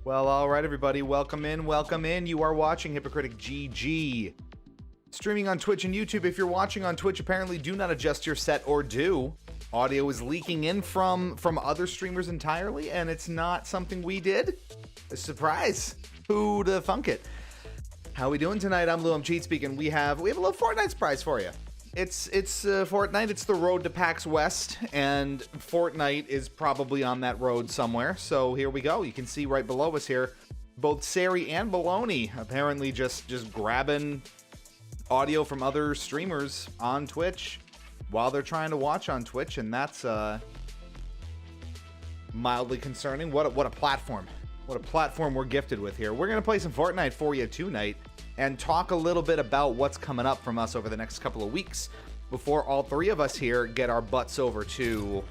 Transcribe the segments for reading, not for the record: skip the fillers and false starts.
Well, all right, everybody. Welcome in. Welcome in. You are watching Hypocritic GG. Streaming on Twitch and YouTube. If you're watching on Twitch, apparently do not adjust your set or do. Audio is leaking in from other streamers entirely, and it's not something we did. A surprise. Who'd thunk it? How we doing tonight? I'm Lou. I'm cheetspeek, and we have a little Fortnite surprise for you. It's Fortnite. It's the road to PAX West, and Fortnite is probably on that road somewhere. So here we go. You can see right below us here, both Sari and Baloney apparently just grabbing audio from other streamers on Twitch while they're trying to watch on Twitch, and that's mildly concerning. What a platform. What a platform we're gifted with here. We're gonna play some Fortnite for you tonight and talk a little bit about what's coming up from us over the next couple of weeks before all three of us here get our butts over to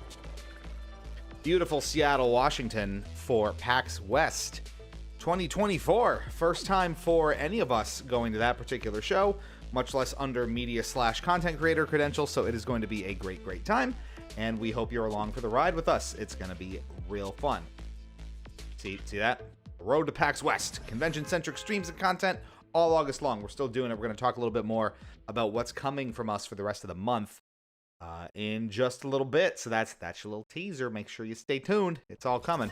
beautiful Seattle, Washington for PAX West 2024. First time for any of us going to that particular show, much less under media/content creator credentials, so it is going to be a great time, and we hope you're along for the ride with us. It's going to be real fun. See that? Road to PAX West. Convention-centric streams and content all August long. We're still doing it. We're going to talk a little bit more about what's coming from us for the rest of the month in just a little bit. So that's your little teaser. Make sure you stay tuned. It's all coming.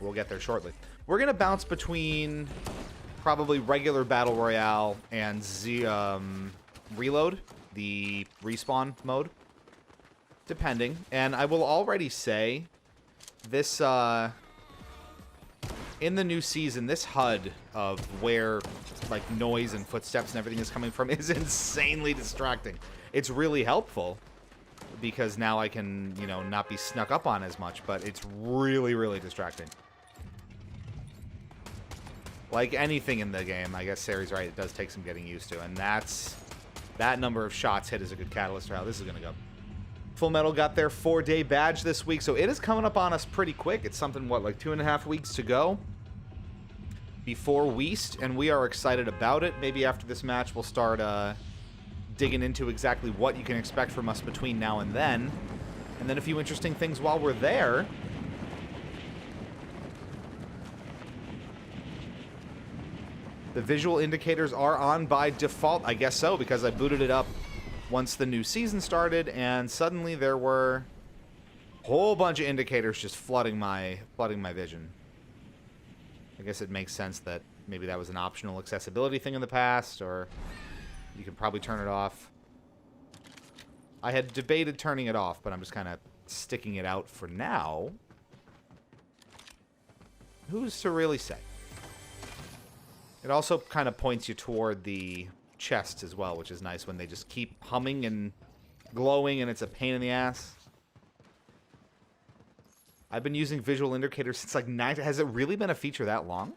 We'll get there shortly. We're going to bounce between probably regular Battle Royale and Reload, the respawn mode, depending. And I will already say this... in the new season, this HUD of where like noise and footsteps and everything is coming from is insanely distracting. It's really helpful because now I can, you know, not be snuck up on as much, but it's really, really distracting. Like anything in the game, I guess Sari's right, it does take some getting used to, and that number of shots hit is a good catalyst for how this is going to go. Full Metal got their 4-day badge this week, so it is coming up on us pretty quick. It's something, what, like 2.5 weeks to go before Weast, and we are excited about it. Maybe after this match, we'll start digging into exactly what you can expect from us between now and then. And then a few interesting things while we're there. The visual indicators are on by default. I guess so, because I booted it up once the new season started, and suddenly there were a whole bunch of indicators just flooding my vision. I guess it makes sense that maybe that was an optional accessibility thing in the past, or you can probably turn it off. I had debated turning it off, but I'm just kind of sticking it out for now. Who's to really say? It also kind of points you toward the chest as well, which is nice when they just keep humming and glowing and it's a pain in the ass. I've been using visual indicators since like 9. Has it really been a feature that long?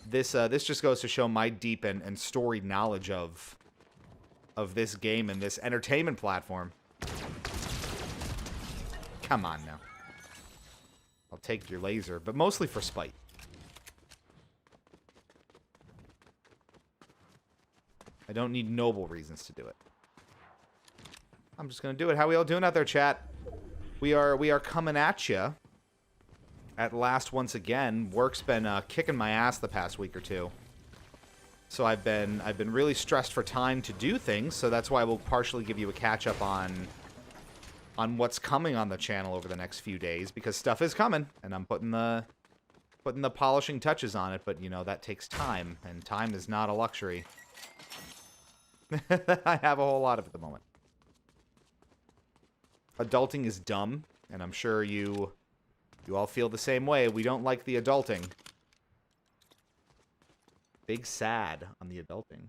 This just goes to show my deep and storied knowledge of this game and this entertainment platform. Come on now. I'll take your laser, but mostly for spite. I don't need noble reasons to do it. I'm just going to do it. How we all doing out there, chat? We are coming at you at last once again. Work's been kicking my ass the past week or two. So I've been really stressed for time to do things, so that's why we'll partially give you a catch-up on what's coming on the channel over the next few days, because stuff is coming, and I'm putting the polishing touches on it, but, you know, that takes time, and time is not a luxury. I have a whole lot of it at the moment. Adulting is dumb, and I'm sure you all feel the same way. We don't like the adulting. Big sad on the adulting.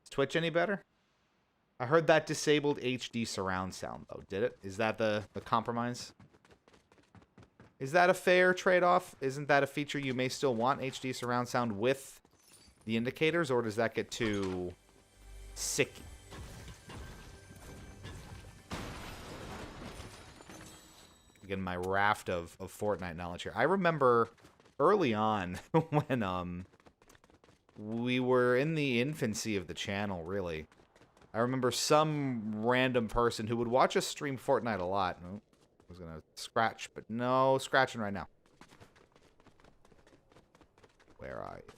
Is Twitch any better? I heard that disabled HD surround sound, though. Did it? Is that the compromise? Is that a fair trade-off? Isn't that a feature you may still want, HD surround sound with the indicators, or does that get too sicky? Again, my raft of Fortnite knowledge here. I remember early on when we were in the infancy of the channel, really. I remember some random person who would watch us stream Fortnite a lot. Oh, I was going to scratch, but no scratching right now. Where are you?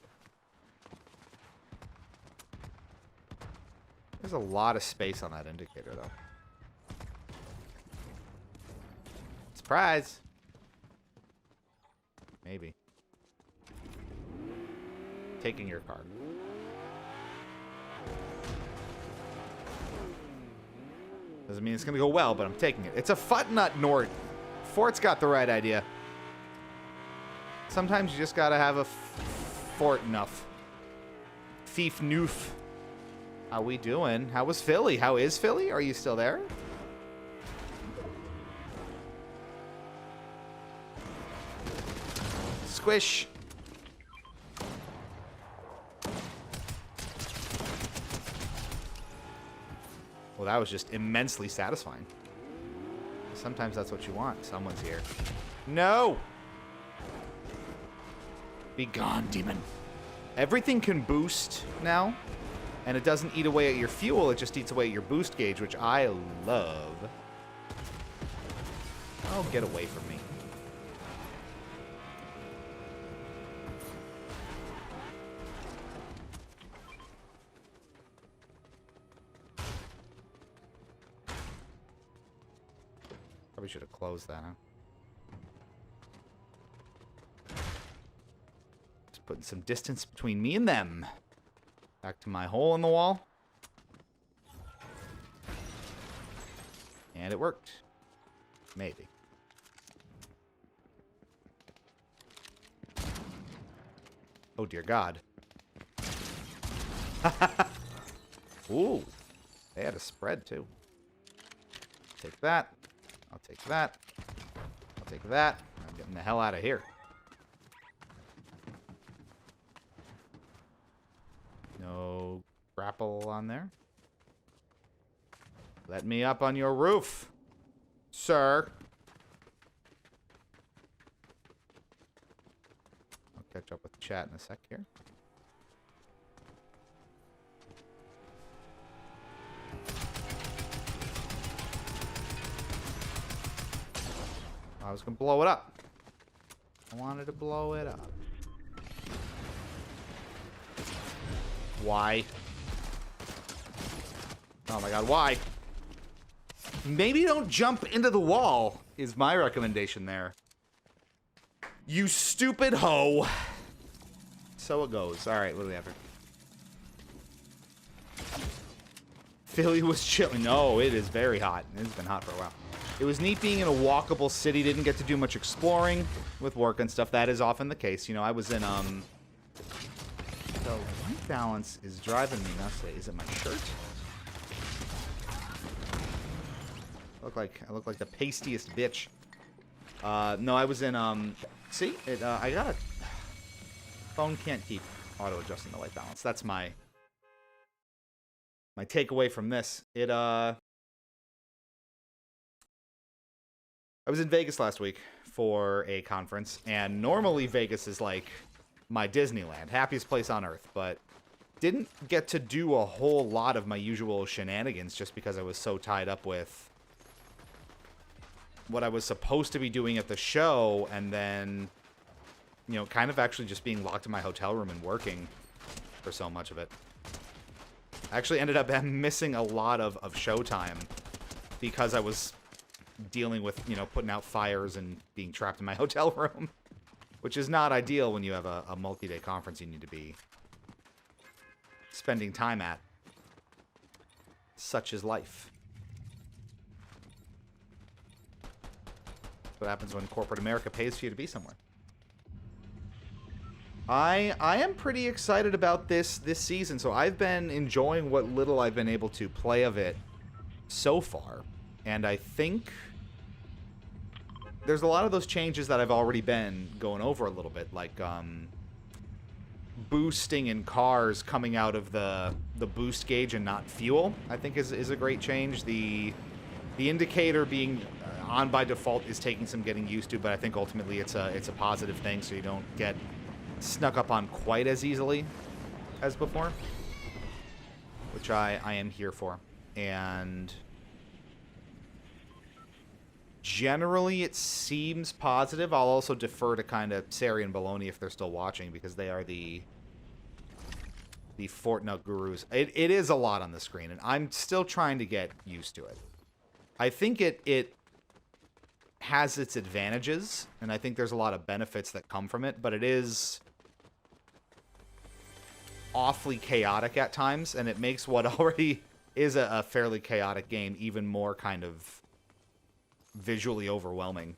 There's a lot of space on that indicator, though. Surprise! Maybe. Taking your card. Doesn't mean it's gonna go well, but I'm taking it. It's a Futnut Nort. Fort's got the right idea. Sometimes you just gotta have a Fort enough. Thief noof. How we doing? How was Philly? How is Philly? Are you still there? Squish. Well, that was just immensely satisfying. Sometimes that's what you want. Someone's here. No! Be gone, demon. Everything can boost now, and it doesn't eat away at your fuel, it just eats away at your boost gauge, which I love. Oh, get away from me. Probably should have closed that, huh? Just putting some distance between me and them. Back to my hole in the wall. And it worked. Maybe. Oh, dear God. Ooh. They had a spread, too. Take that. I'll take that. I'll take that. I'm getting the hell out of here. No grapple on there. Let me up on your roof, sir. I'll catch up with the chat in a sec here. I was going to blow it up. I wanted to blow it up. Why? Oh my god, why? Maybe don't jump into the wall, is my recommendation there. You stupid hoe. So it goes. Alright, what do we have here? Philly was chilling. No, it is very hot. It's been hot for a while. It was neat being in a walkable city. Didn't get to do much exploring with work and stuff. That is often the case. You know, I was in, The white balance is driving me nuts today. Is it my shirt? I look like the pastiest bitch. No, I was in, see? I got a... Phone can't keep auto-adjusting the white balance. That's my takeaway from this. I was in Vegas last week for a conference, and normally Vegas is like my Disneyland, happiest place on earth, but didn't get to do a whole lot of my usual shenanigans just because I was so tied up with what I was supposed to be doing at the show, and then, you know, kind of actually just being locked in my hotel room and working for so much of it. I actually ended up missing a lot of showtime because I was dealing with, you know, putting out fires and being trapped in my hotel room, which is not ideal when you have a multi-day conference you need to be spending time at. Such is life. That's what happens when corporate America pays for you to be somewhere. I am pretty excited about this season, so I've been enjoying what little I've been able to play of it so far. And I think there's a lot of those changes that I've already been going over a little bit, like boosting in cars coming out of the boost gauge and not fuel, I think is a great change. The indicator being on by default is taking some getting used to, but I think ultimately it's a positive thing, so you don't get snuck up on quite as easily as before, which I am here for. And generally, it seems positive. I'll also defer to kind of Sari and Baloney if they're still watching, because they are the Fortnite gurus. It is a lot on the screen, and I'm still trying to get used to it. I think it has its advantages, and I think there's a lot of benefits that come from it, but it is awfully chaotic at times, and it makes what already is a fairly chaotic game even more kind of visually overwhelming.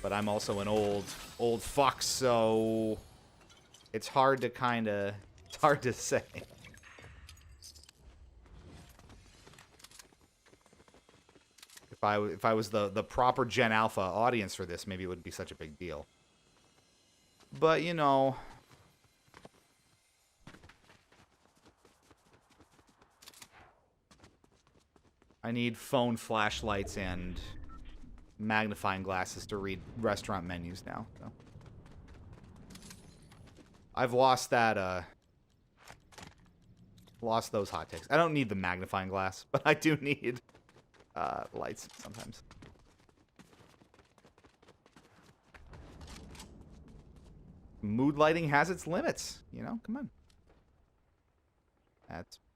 But I'm also an old fuck, so it's hard to say. If I was the proper Gen Alpha audience for this, maybe it wouldn't be such a big deal. But, you know, I need phone flashlights and magnifying glasses to read restaurant menus now. So. I've lost that, lost those hot takes. I don't need the magnifying glass, but I do need lights sometimes. Mood lighting has its limits, you know? Come on.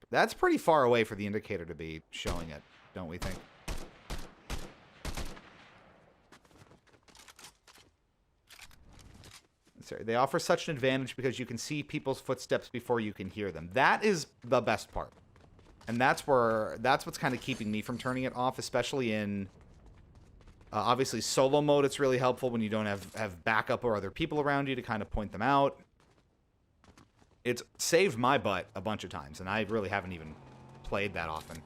That's pretty far away for the indicator to be showing it, don't we think? Sorry, they offer such an advantage because you can see people's footsteps before you can hear them. That is the best part. And that's what's kind of keeping me from turning it off, especially in obviously solo mode. It's really helpful when you don't have backup or other people around you to kind of point them out. It's saved my butt a bunch of times, and I really haven't even played that often.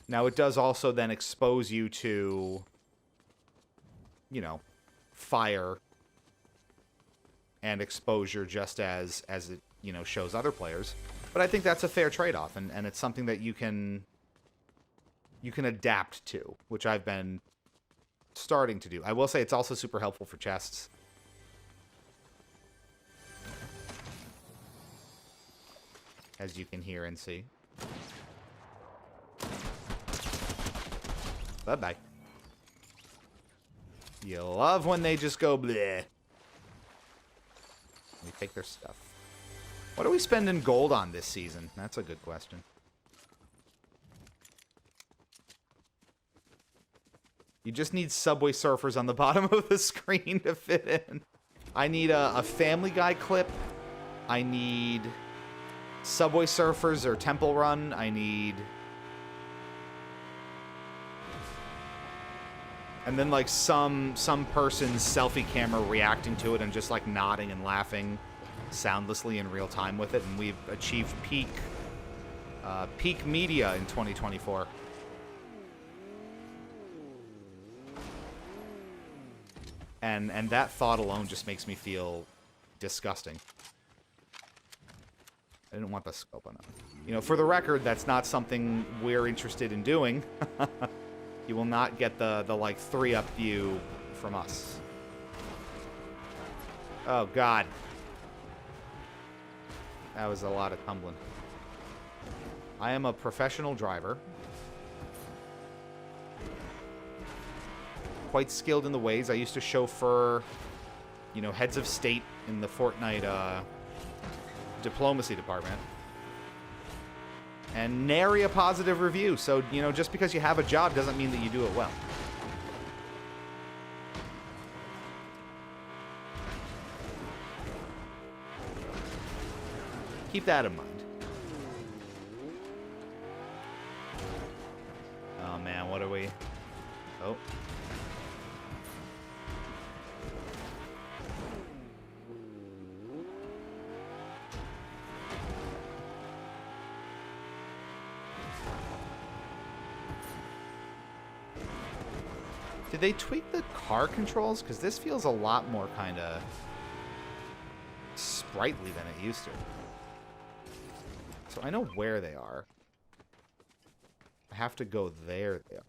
Now, it does also then expose you to, you know, fire and exposure just as it, you know, shows other players. But I think that's a fair trade-off, and it's something that you can adapt to, which I've been starting to do. I will say it's also super helpful for chests. As you can hear and see. Bye-bye. You love when they just go bleh. We take their stuff. What are we spending gold on this season? That's a good question. You just need Subway Surfers on the bottom of the screen to fit in. I need a Family Guy clip. I need Subway Surfers or Temple Run. I need... And then, like, some person's selfie camera reacting to it and just, like, nodding and laughing soundlessly in real time with it. And we've achieved peak media in 2024. And that thought alone just makes me feel disgusting. I didn't want the scope on it. You know, for the record, that's not something we're interested in doing. You will not get the like 3-up view from us. Oh, God. That was a lot of tumbling. I am a professional driver. Quite skilled in the ways. I used to chauffeur, you know, heads of state in the Fortnite diplomacy department. And nary a positive review. So, you know, just because you have a job doesn't mean that you do it well. Keep that in mind. Oh, man, what are we... Oh. Did they tweak the car controls? Because this feels a lot more kind of sprightly than it used to. So I know where they are. I have to go there. They are.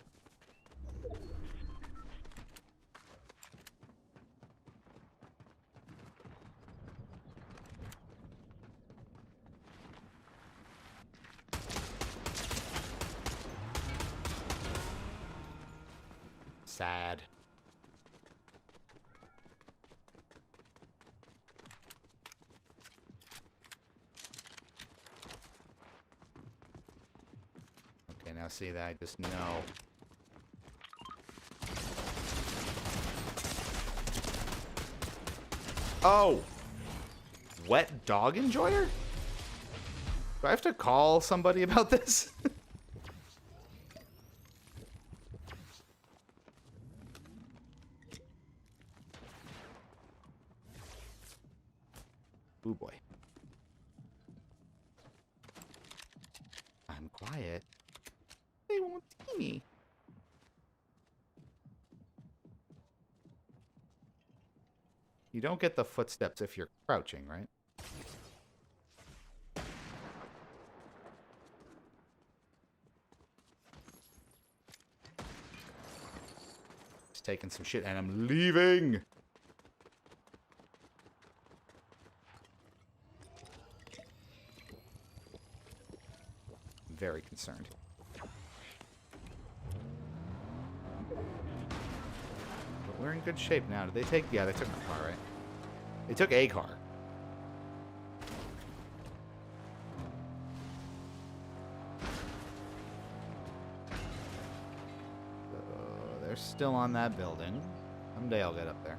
Sad. Okay, now see that I just know. Oh! Wet dog enjoyer? Do I have to call somebody about this? Ooh, boy. I'm quiet. They won't see me. You don't get the footsteps if you're crouching, right? Just taking some shit and I'm leaving. Very concerned. But we're in good shape now. Did they take... Yeah, they took my car, right? They took a car. So they're still on that building. Someday I'll get up there.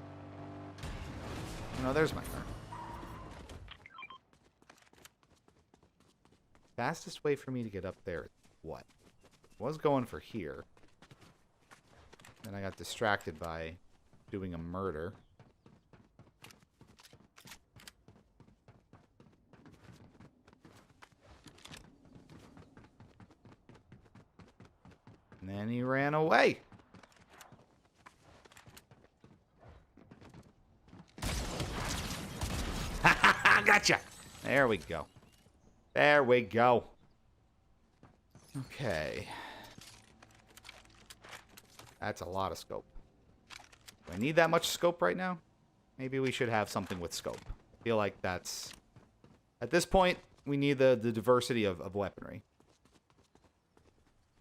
No, there's my car. Fastest way for me to get up there is what? Was going for here. Then I got distracted by doing a murder. And he ran away. Gotcha. There we go. There we go. Okay. That's a lot of scope. Do I need that much scope right now? Maybe we should have something with scope. I feel like that's... At this point, we need the diversity of weaponry.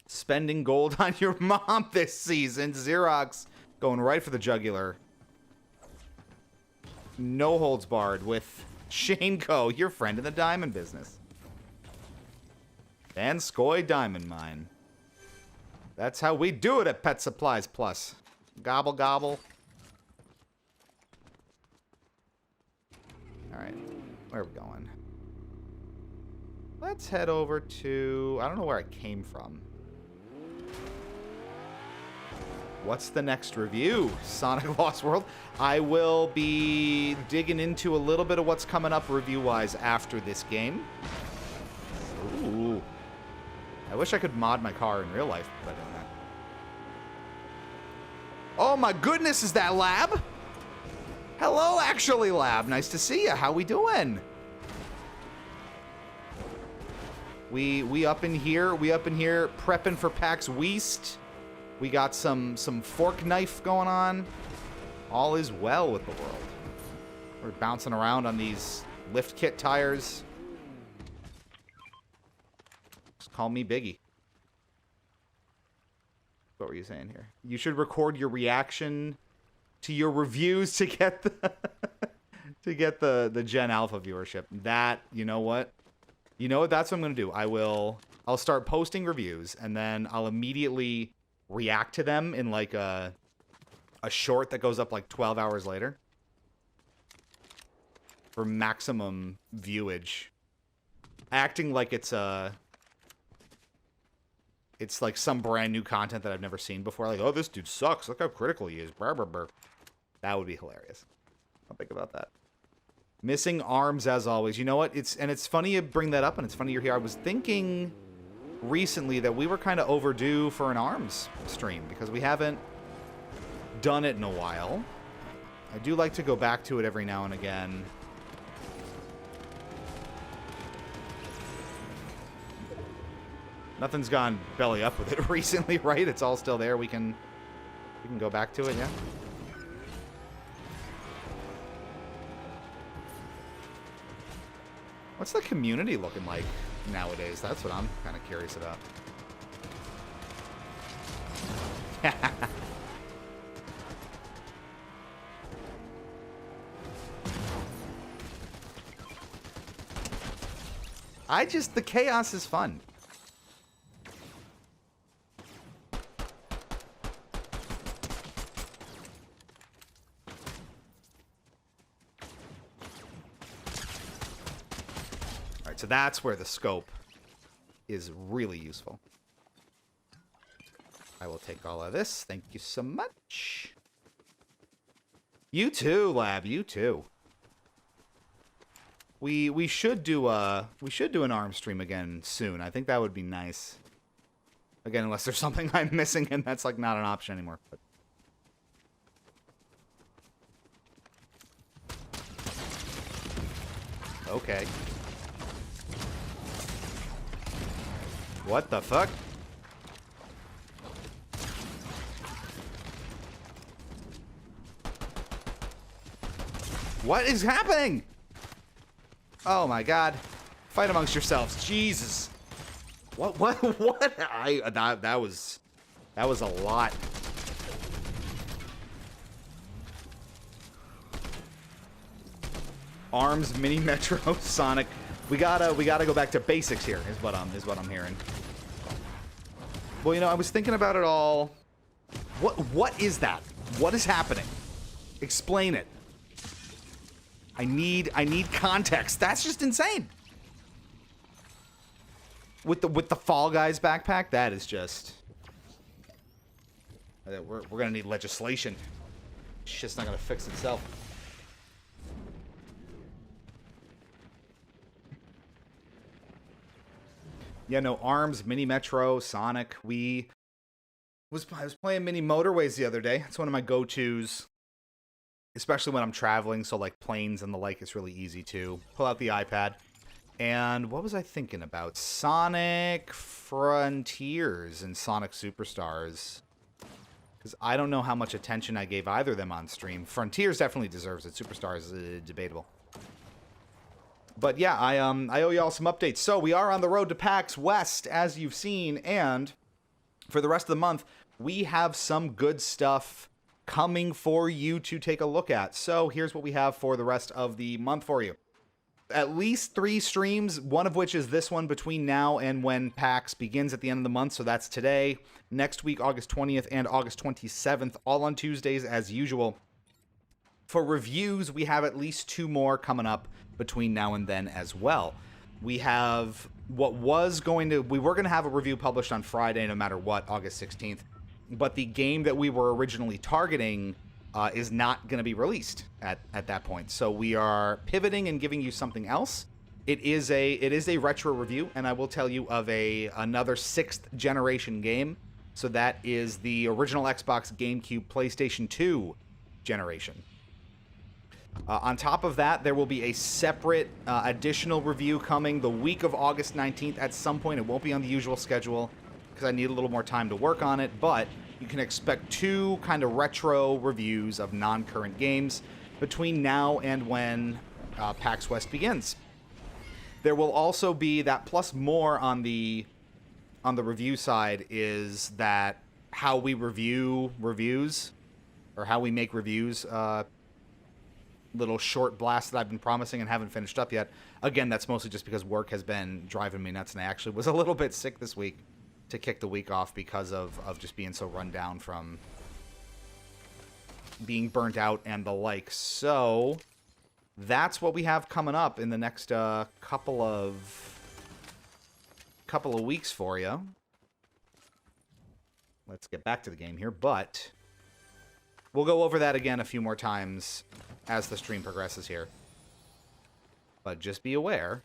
Spending gold on your mom this season. Xerox going right for the jugular. No holds barred with Shane Co., your friend in the diamond business. And Skoy Diamond Mine. That's how we do it at Pet Supplies Plus. Gobble, gobble. Alright, where are we going? Let's head over to... I don't know where I came from. What's the next review? Sonic Lost World. I will be digging into a little bit of what's coming up review-wise after this game. Ooh. I wish I could mod my car in real life, but I don't know. Oh my goodness, is that Lab? Hello, actually, Lab. Nice to see you. How we doing? We up in here. We up in here prepping for PAX West. We got some fork knife going on. All is well with the world. We're bouncing around on these lift kit tires. Just call me Biggie. What were you saying here? You should record your reaction to your reviews to get the to get the Gen Alpha viewership. That, you know what? You know what? That's what I'm gonna do. I'll start posting reviews and then I'll immediately react to them in like a short that goes up like 12 hours later for maximum viewage, acting like it's like some brand new content that I've never seen before. Like, oh, this dude sucks. Look how critical he is. Brr, brr, brr. That would be hilarious. I'll think about that. Missing arms as always. You know what? It's funny you bring that up, and it's funny you're here. I was thinking recently that we were kind of overdue for an arms stream because we haven't done it in a while. I do like to go back to it every now and again. Nothing's gone belly up with it recently, right? It's all still there. We can go back to it, yeah? What's the community looking like nowadays? That's what I'm kind of curious about. The chaos is fun. So that's where the scope is really useful. I will take all of this. Thank you so much. You too, Lab. You too. We should do an arm stream again soon. I think that would be nice. Again, unless there's something I'm missing and that's like not an option anymore. But okay. What the fuck? What is happening? Oh my god. Fight amongst yourselves. Jesus. What? That was a lot. Arms, Mini Metro, Sonic. We gotta go back to basics here, is what I'm hearing. Well, you know, I was thinking about it all. What is that? What is happening? Explain it. I need context. That's just insane. With the Fall Guys backpack, that is just. We're gonna need legislation. Shit's not gonna fix itself. Yeah, no, ARMS, Mini Metro, Sonic, we I was playing Mini Motorways the other day. It's one of my go-tos, especially when I'm traveling. So like planes and the like, it's really easy to pull out the iPad. And what was I thinking about? Sonic Frontiers and Sonic Superstars. Because I don't know how much attention I gave either of them on stream. Frontiers definitely deserves it. Superstars is debatable. But yeah, I owe y'all some updates. So we are on the road to PAX West, as you've seen, and for the rest of the month, we have some good stuff coming for you to take a look at. So here's what we have for the rest of the month for you. At least 3 streams, one of which is this one between now and when PAX begins at the end of the month. So that's today, next week, August 20th and August 27th, all on Tuesdays as usual. For reviews, we have at least 2 more coming up between now and then as well. We have we were going to have a review published on Friday no matter what, August 16th. But the game that we were originally targeting is not going to be released at that point. So we are pivoting and giving you something else. It is a retro review, and I will tell you of another 6th generation game. So that is the original Xbox, GameCube, PlayStation 2 generation. On top of that, there will be a separate additional review coming the week of August 19th at some point. It won't be on the usual schedule because I need a little more time to work on it, but you can expect 2 kind of retro reviews of non-current games between now and when PAX West begins. There will also be that, plus more on the review side, is that how we review reviews, or how we make reviews, little short blast that I've been promising and haven't finished up yet. Again, that's mostly just because work has been driving me nuts, and I actually was a little bit sick this week to kick the week off because of just being so run down from being burnt out and the like. So that's what we have coming up in the next couple of weeks for you. Let's get back to the game here, but we'll go over that again a few more times as the stream progresses here. But just be aware,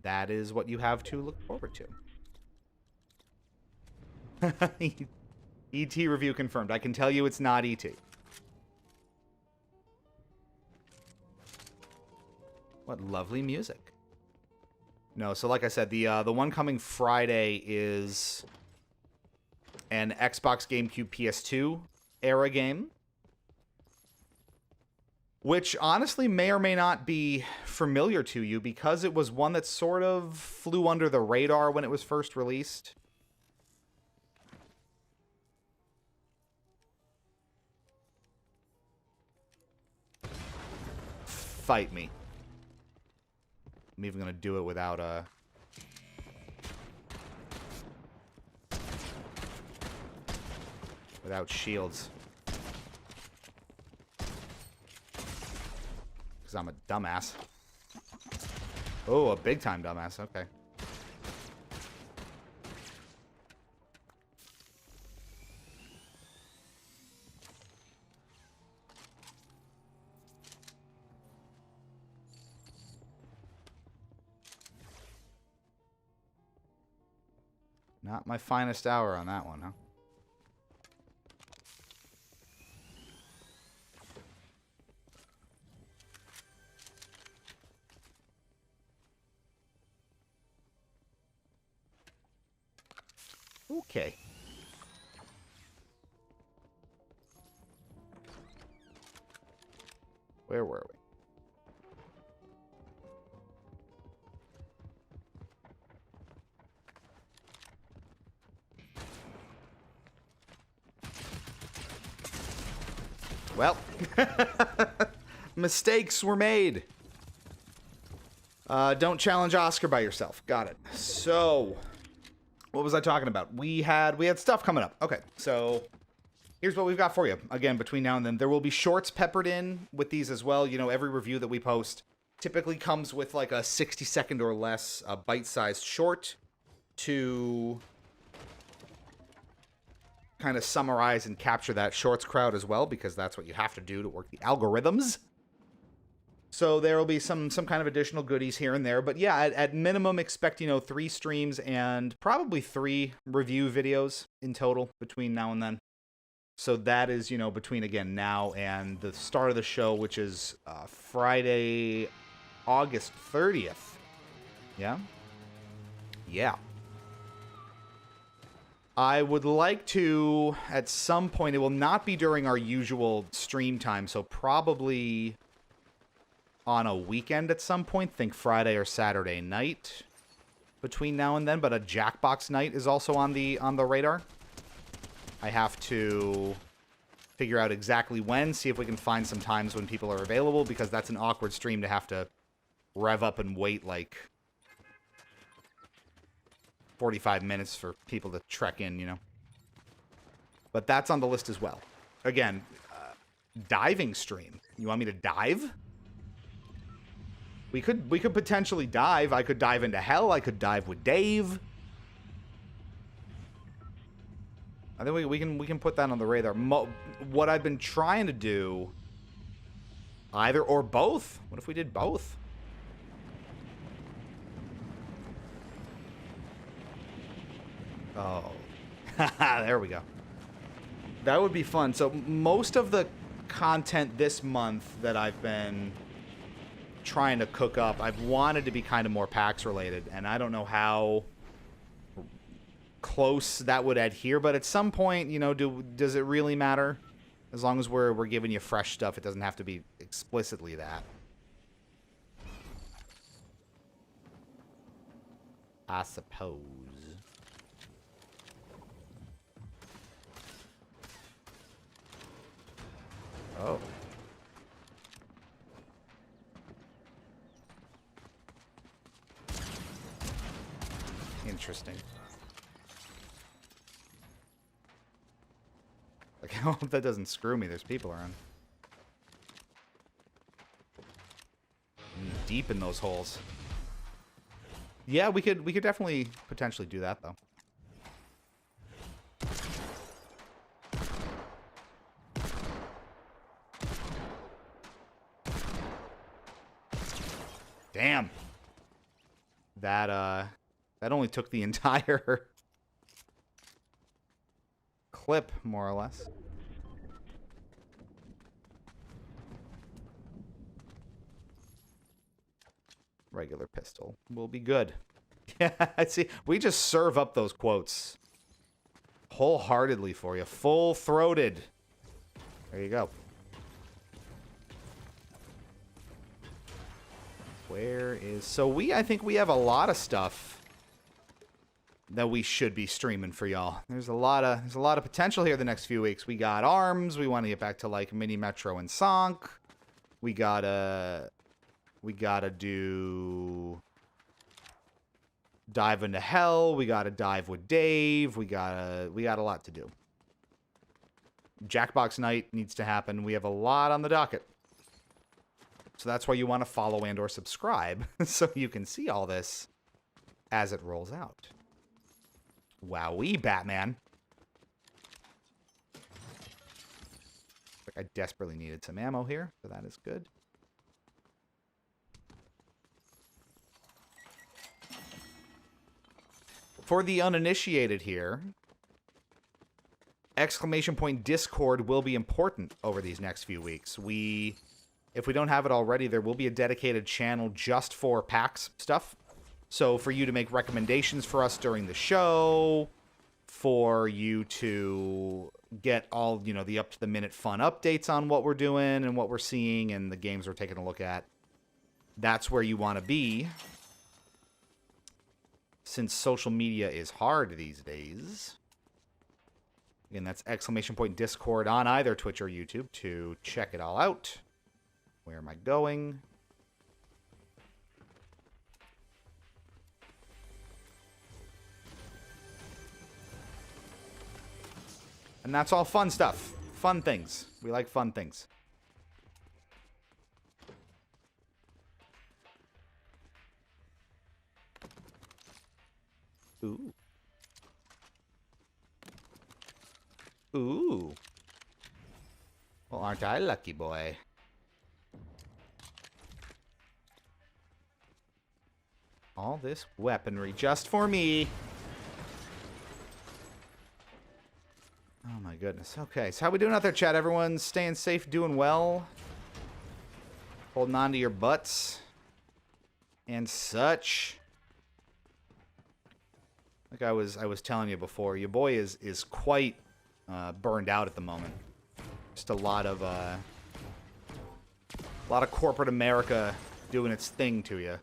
that is what you have to look forward to. E.T. review confirmed. I can tell you it's not E.T. What lovely music. No, so like I said, the one coming Friday is an Xbox, GameCube, PS2 era game, which honestly may or may not be familiar to you because it was one that sort of flew under the radar when it was first released. Fight me. I'm even going to do it without shields. Because I'm a dumbass. Oh, a big-time dumbass. Okay. Not my finest hour on that one, huh? Okay. Where were we? Well, mistakes were made. Don't challenge Oscar by yourself. Got it. So, what was I talking about? We had stuff coming up. Okay, so here's what we've got for you. Again, between now and then, there will be shorts peppered in with these as well. You know, every review that we post typically comes with like a 60-second or less bite-sized short to kind of summarize and capture that shorts crowd as well, because that's what you have to do to work the algorithms. So there will be some kind of additional goodies here and there. But yeah, at minimum, expect, 3 streams and probably 3 review videos in total between now and then. So that is, between, again, now and the start of the show, which is Friday, August 30th. Yeah? Yeah. I would like to, at some point, it will not be during our usual stream time, so probably on a weekend at some point. Think Friday or Saturday night between now and then, but a Jackbox night is also on the radar. I have to figure out exactly when, see if we can find some times when people are available, because that's an awkward stream to have to rev up and wait like 45 minutes for people to trek in, But that's on the list as well. Again, diving stream. You want me to dive? We could potentially dive. I could dive into hell. I could dive with Dave. I think we can put that on the radar. What I've been trying to do, either or both. What if we did both? Oh, there we go. That would be fun. So most of the content this month that I've been trying to cook up, I've wanted to be kind of more PAX related, and I don't know how close that would adhere, but at some point, does it really matter? As long as we're giving you fresh stuff, it doesn't have to be explicitly that. I suppose. Oh. Interesting. Like, I hope that doesn't screw me. There's people around. Deep in those holes. Yeah, we could definitely potentially do that though. Damn. That only took the entire clip, more or less. Regular pistol will be good. Yeah, see, we just serve up those quotes wholeheartedly for you. Full-throated. There you go. Where is... So I think we have a lot of stuff that we should be streaming for y'all. There's a lot of potential here the next few weeks. We got ARMS. We want to get back to like Mini Metro and Sonk. We gotta do Dive into Hell. We gotta dive with Dave. We got a lot to do. Jackbox night needs to happen. We have a lot on the docket. So that's why you want to follow and or subscribe so you can see all this as it rolls out. Wowee, Batman. I desperately needed some ammo here, so that is good. For the uninitiated here, exclamation point Discord will be important over these next few weeks. If we don't have it already, there will be a dedicated channel just for PAX stuff. So for you to make recommendations for us during the show, for you to get all, the up-to-the-minute fun updates on what we're doing and what we're seeing and the games we're taking a look at, that's where you want to be. Since social media is hard these days. Again, that's exclamation point Discord on either Twitch or YouTube to check it all out. Where am I going? And that's all fun stuff. Fun things. We like fun things. Ooh. Ooh. Well, aren't I a lucky boy? All this weaponry just for me. Oh my goodness. Okay, so how we doing out there, chat? Everyone staying safe, doing well? Holding on to your butts and such. Like I was telling you before, your boy is quite burned out at the moment. Just a lot of corporate America doing its thing to you.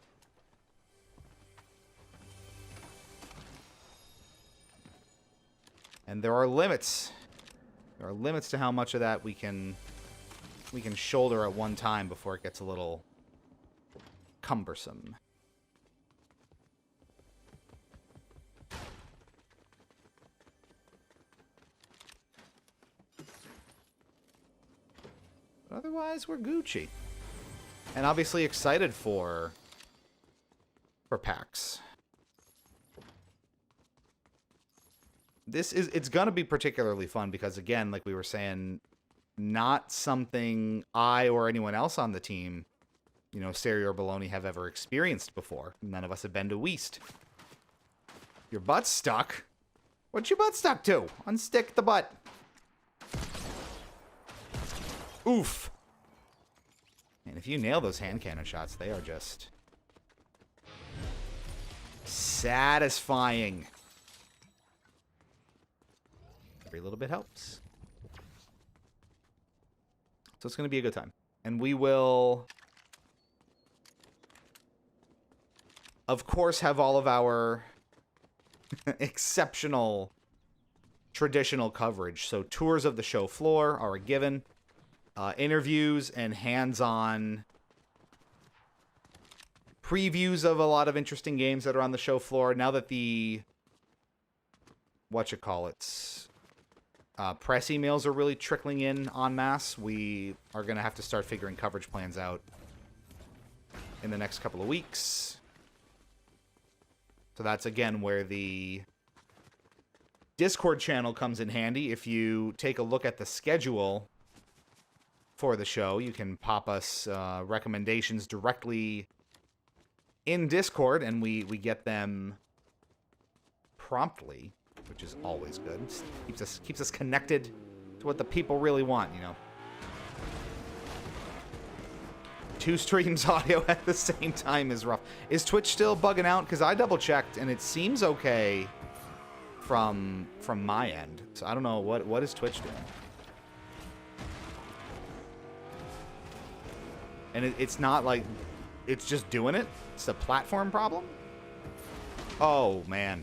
And there are limits. There are limits to how much of that we can shoulder at one time before it gets a little cumbersome. But otherwise, we're Gucci. And obviously excited for PAX. It's gonna be particularly fun because, again, like we were saying, not something I or anyone else on the team, you know, Sari or Baloney, have ever experienced before. None of us have been to Weast. Your butt's stuck? What's your butt stuck to? Unstick the butt. Oof. And if you nail those hand cannon shots, they are just satisfying. Every little bit helps. So it's going to be a good time. And we will, of course, have all of our exceptional traditional coverage. So tours of the show floor are a given. Interviews and hands-on previews of a lot of interesting games that are on the show floor. Now that the, press emails are really trickling in en masse, we are going to have to start figuring coverage plans out in the next couple of weeks. So that's, again, where the Discord channel comes in handy. If you take a look at the schedule for the show, you can pop us recommendations directly in Discord, and we get them promptly, which is always good. Keeps us connected to what the people really want, you know. 2 streams audio at the same time is rough. Is Twitch still bugging out? Because I double-checked, and it seems okay from my end. So I don't know, what is Twitch doing? And it's not like it's just doing it? It's a platform problem? Oh, man.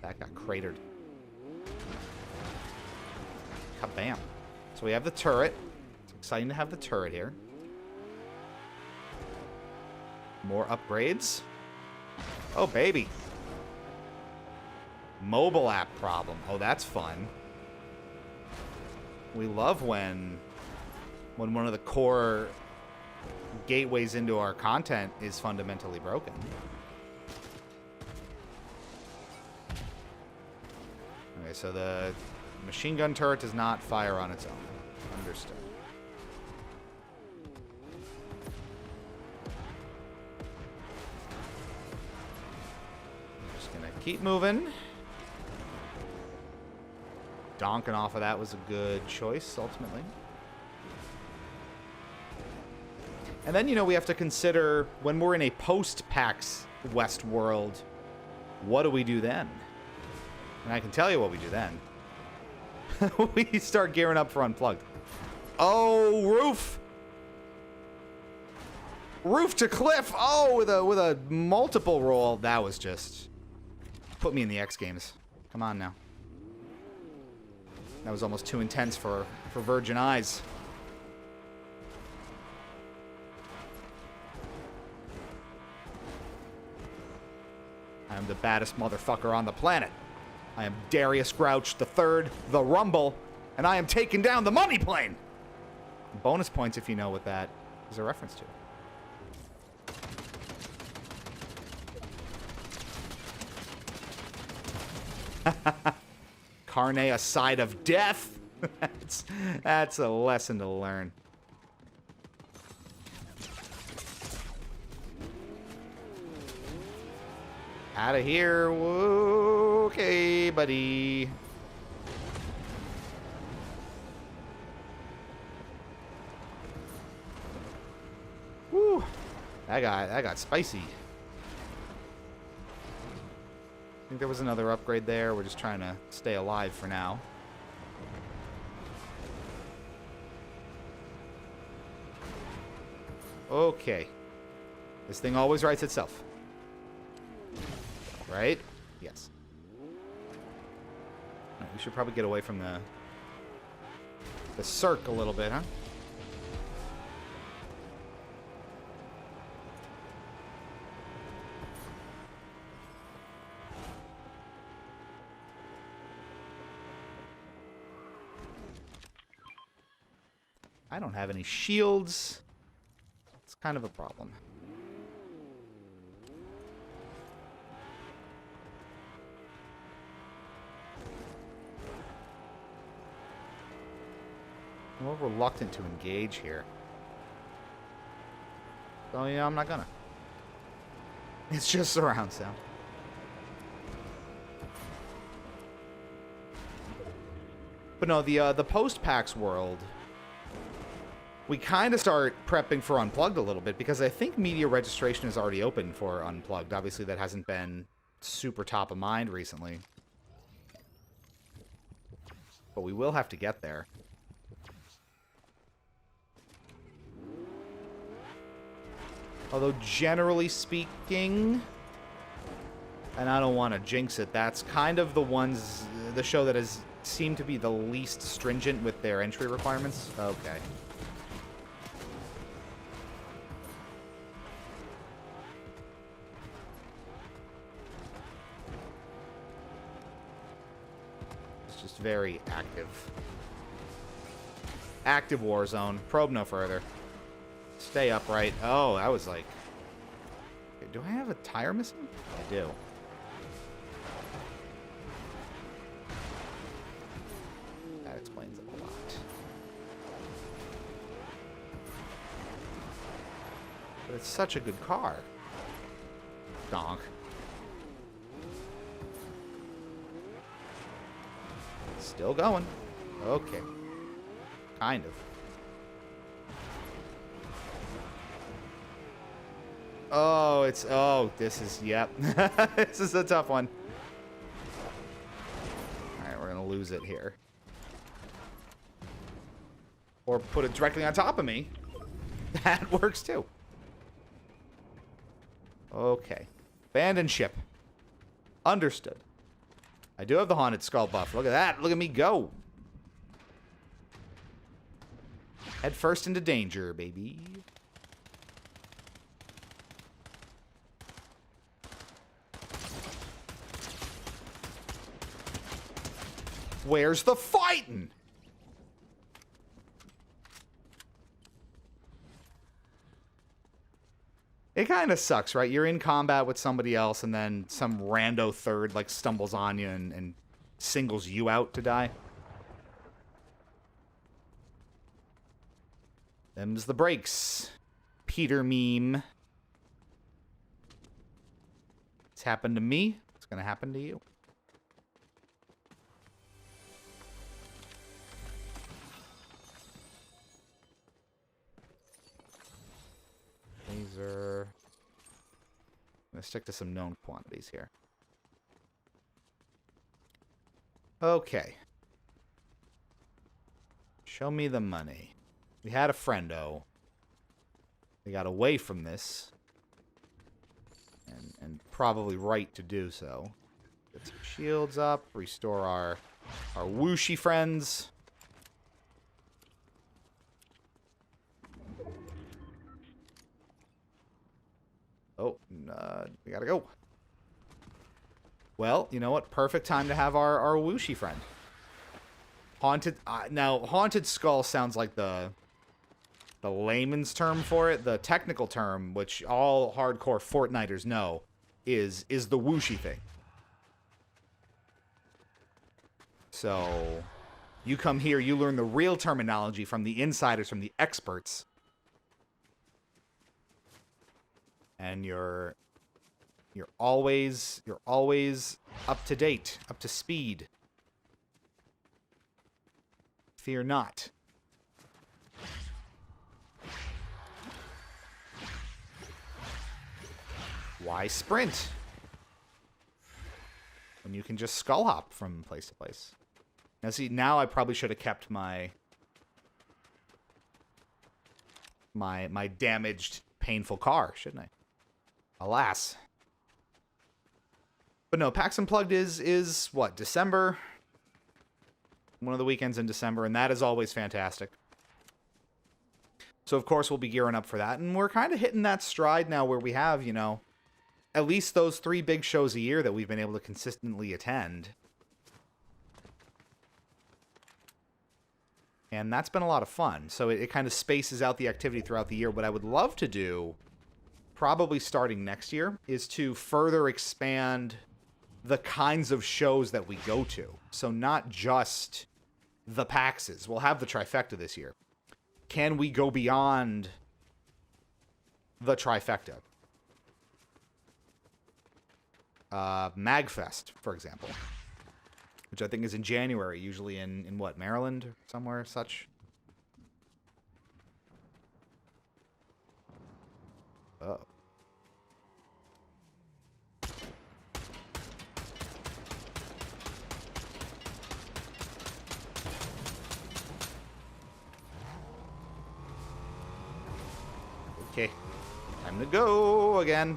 That got cratered. Kabam. So we have the turret. It's exciting to have the turret here. More upgrades. Oh, baby. Mobile app problem. Oh, that's fun. We love when one of the core gateways into our content is fundamentally broken. Okay, so the machine gun turret does not fire on its own. Understood. I'm just gonna keep moving. Donking off of that was a good choice, ultimately. And then, you know, we have to consider when we're in a post-PAX West world, what do we do then? And I can tell you what we do then. We start gearing up for Unplugged. Oh, roof! Roof to cliff! Oh, with a multiple roll. That was just... put me in the X Games. Come on now. That was almost too intense for virgin eyes. I am the baddest motherfucker on the planet. I am Darius Grouch III, the Rumble, and I am taking down the money plane! Bonus points if you know what that is a reference to. Carne, a side of death? That's a lesson to learn. Out of here. Whoa, okay, buddy. Woo. That got spicy. I think there was another upgrade there. We're just trying to stay alive for now. Okay. This thing always rights itself. Right? Yes. Right, we should probably get away from the circ a little bit, huh? I don't have any shields. It's kind of a problem. I'm a little reluctant to engage here. So yeah, I'm not gonna. It's just surround sound. But no, the post-PAX world, we kind of start prepping for Unplugged a little bit, because I think media registration is already open for Unplugged. Obviously, that hasn't been super top of mind recently. But we will have to get there. Although, generally speaking, and I don't want to jinx it, that's kind of the show that has seemed to be the least stringent with their entry requirements. Okay. Just very active. Active war zone. Probe no further. Stay upright. Oh, that was like... Okay, do I have a tire missing? I do. That explains it a lot. But it's such a good car. Donk. Still going. Okay. Kind of. Oh, it's... Oh, this is... Yep. This is a tough one. Alright, we're gonna lose it here. Or put it directly on top of me. That works too. Okay. Abandon ship. Understood. I do have the Haunted Skull buff. Look at that. Look at me go. Head first into danger, baby. Where's the fighting? It kind of sucks, right? You're in combat with somebody else, and then some rando third, like, stumbles on you and singles you out to die. Them's the breaks. Peter meme. It's happened to me. It's gonna happen to you. Laser. I'm gonna stick to some known quantities here. Okay. Show me the money. We had a friendo. We got away from this. And probably right to do so. Get some shields up. Restore our whooshy friends. Oh, we gotta go. Well, you know what? Perfect time to have our whooshy friend. Haunted... now, Haunted Skull sounds like the layman's term for it. The technical term, which all hardcore Fortniters know, is the whooshy thing. So, you come here, you learn the real terminology from the insiders, from the experts. And you're You're always up to date, up to speed. Fear not. Why sprint? When you can just skull hop from place to place. Now see, now I probably should have kept my damaged, painful car, shouldn't I? Alas. But no, PAX Unplugged is what, December? One of the weekends in December, and that is always fantastic. So of course we'll be gearing up for that, and we're kind of hitting that stride now where we have, you know, at least those 3 big shows a year that we've been able to consistently attend. And that's been a lot of fun. So it kind of spaces out the activity throughout the year. What I would love to do, probably starting next year, is to further expand the kinds of shows that we go to. So not just the PAXs. We'll have the trifecta this year. Can we go beyond the trifecta? MagFest, for example, which I think is in January, usually in what, Maryland or somewhere such. Oh. Okay, time to go again.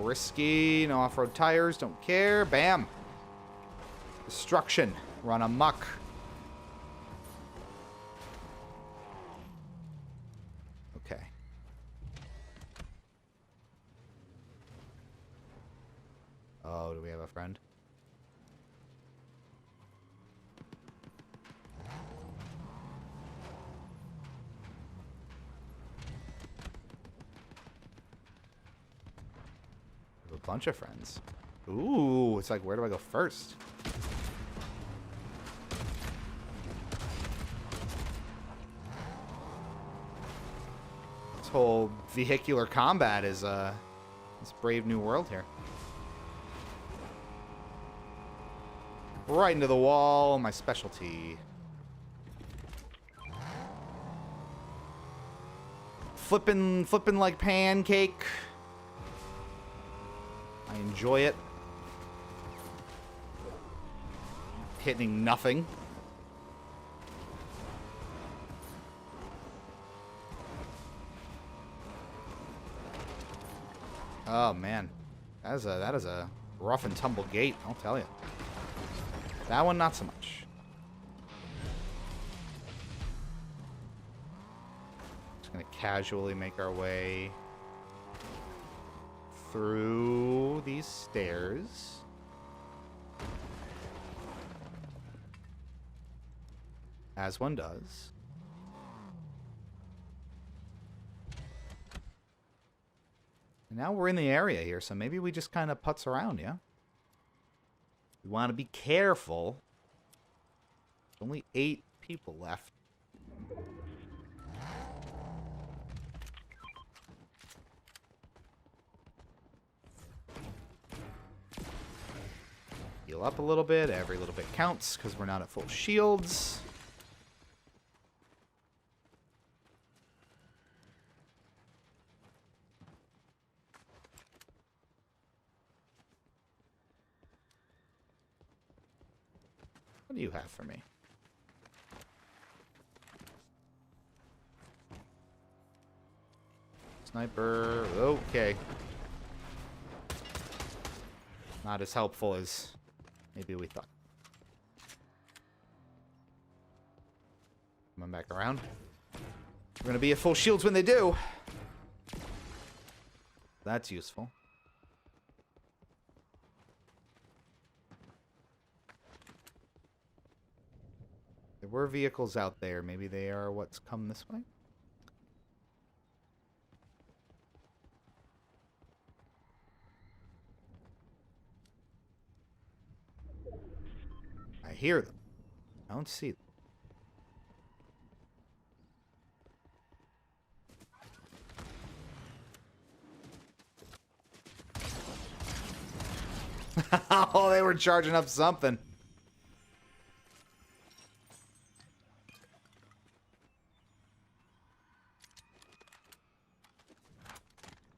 Risky, no off-road tires, don't care. Bam. Destruction. Run amok. Okay. Oh, do we have a friend? Bunch of friends. Ooh, it's like, where do I go first? This whole vehicular combat is this brave new world here. Right into the wall, my specialty. Flipping like pancake. I enjoy it. Hitting nothing. Oh man, that is a rough and tumble gate, I'll tell you. That one, not so much. Just gonna casually make our way through these stairs. As one does. And now we're in the area here, so maybe we just kind of putz around, yeah? We want to be careful. There's only 8 people left. Heal up a little bit. Every little bit counts because we're not at full shields. What do you have for me? Sniper. Okay. Not as helpful as maybe we thought. Coming back around. We're going to be at full shields when they do. That's useful. There were vehicles out there. Maybe they are what's come this way. I hear them. I don't see them. Oh, they were charging up something.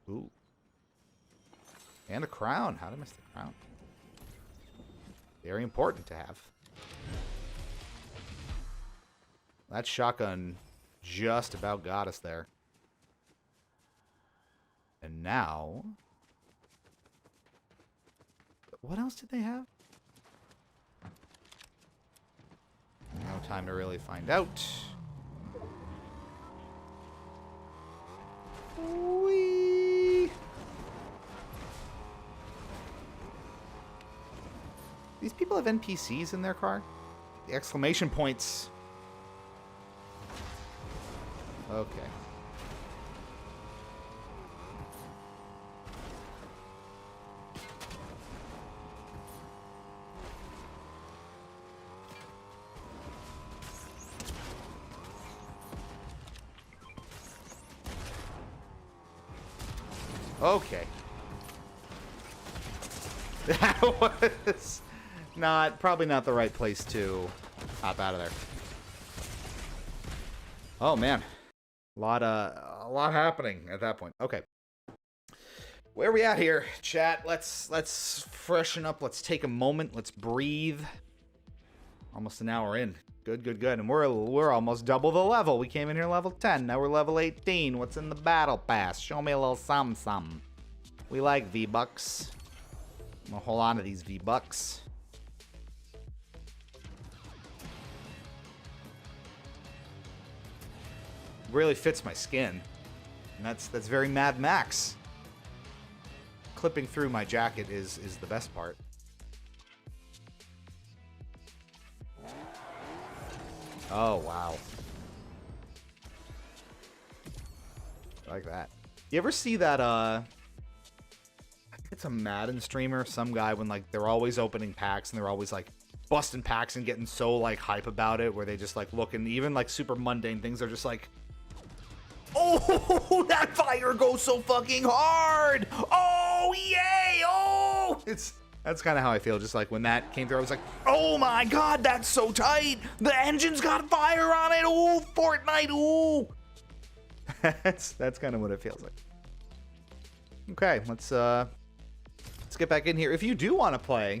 Ooh. And a crown. How did I miss the crown? Very important to have. That shotgun just about got us there. And now... What else did they have? No time to really find out. Whee! These people have NPCs in their car? The exclamation points. Okay. Okay. That was probably not the right place to hop out of there. Oh man. A lot happening at that point. Okay. Where are we at here, chat? Let's freshen up. Let's take a moment. Let's breathe. Almost an hour in. Good, good, good. And we're almost double the level. We came in here level 10. Now we're level 18. What's in the battle pass? Show me a little something. We like V-Bucks. I'm gonna hold on to these V-Bucks. Really fits my skin. And that's very Mad Max. Clipping through my jacket is the best part. Oh, wow. I like that. You ever see that, I think it's a Madden streamer, some guy, when, like, they're always opening packs, and they're always, like, busting packs and getting so, like, hype about it, where they just, like, look, and even, like, super mundane things are just, like, oh, that fire goes so fucking hard! Oh, yay! Oh! That's kind of how I feel. Just like when that came through, I was like, oh my god, that's so tight! The engine's got fire on it! Ooh, Fortnite! Ooh! That's kind of what it feels like. Okay, let's get back in here. If you do want to play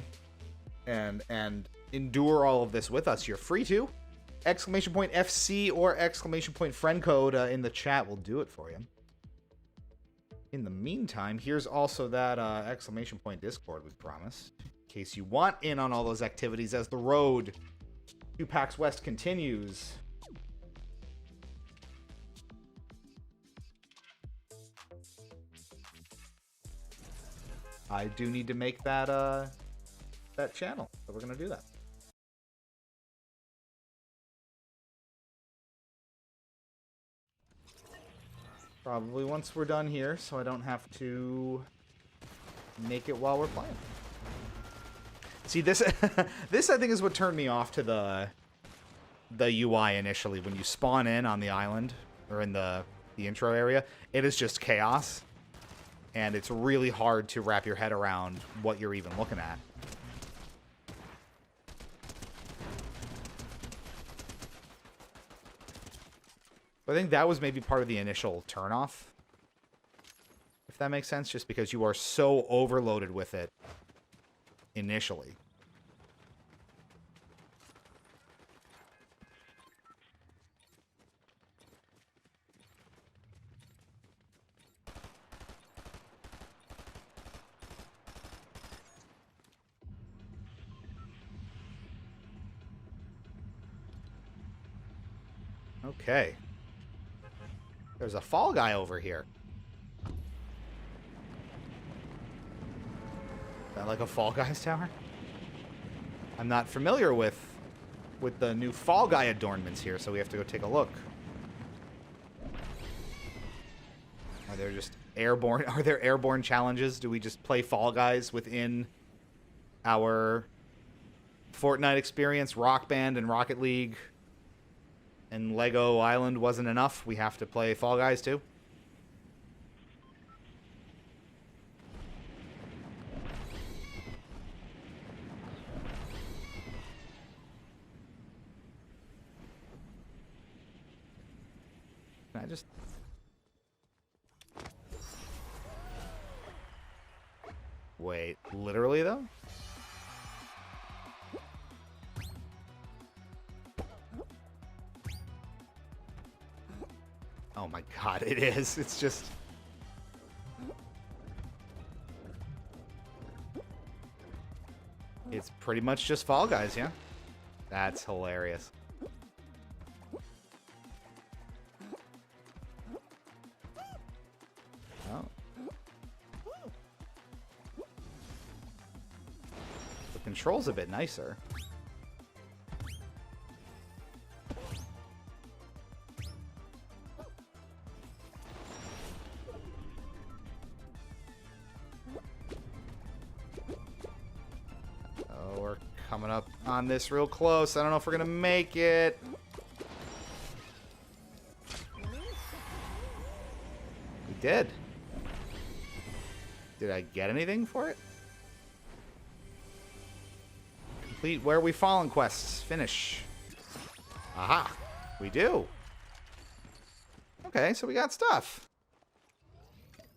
and endure all of this with us, you're free to. Exclamation point FC or exclamation point friend code in the chat will do it for you. In the meantime, here's also that exclamation point Discord we promised, in case you want in on all those activities as the road to PAX West continues. I do need to make that that channel, so we're gonna do that. Probably once we're done here, so I don't have to make it while we're playing. See, this this I think is what turned me off to the UI initially. When you spawn in on the island, or in the intro area, it is just chaos. And it's really hard to wrap your head around what you're even looking at. I think that was maybe part of the initial turnoff, if that makes sense, just because you are so overloaded with it initially. Okay. There's a fall guy over here. Is that like a Fall Guys tower? I'm not familiar with the new Fall Guy adornments here, so we have to go take a look. Are there just airborne? Are there airborne challenges? Do we just play Fall Guys within our Fortnite experience? Rock Band and Rocket League and Lego Island wasn't enough. We have to play Fall Guys too. Can I just... Wait, literally, though? Oh my god, it is. It's just... It's pretty much just Fall Guys, yeah? That's hilarious. Oh. The control's a bit nicer. Oh, we're coming up on this real close. I don't know if we're gonna make it. We did. Did I get anything for it? Complete Where We Fallen quests. Finish. Aha. We do. Okay, so we got stuff.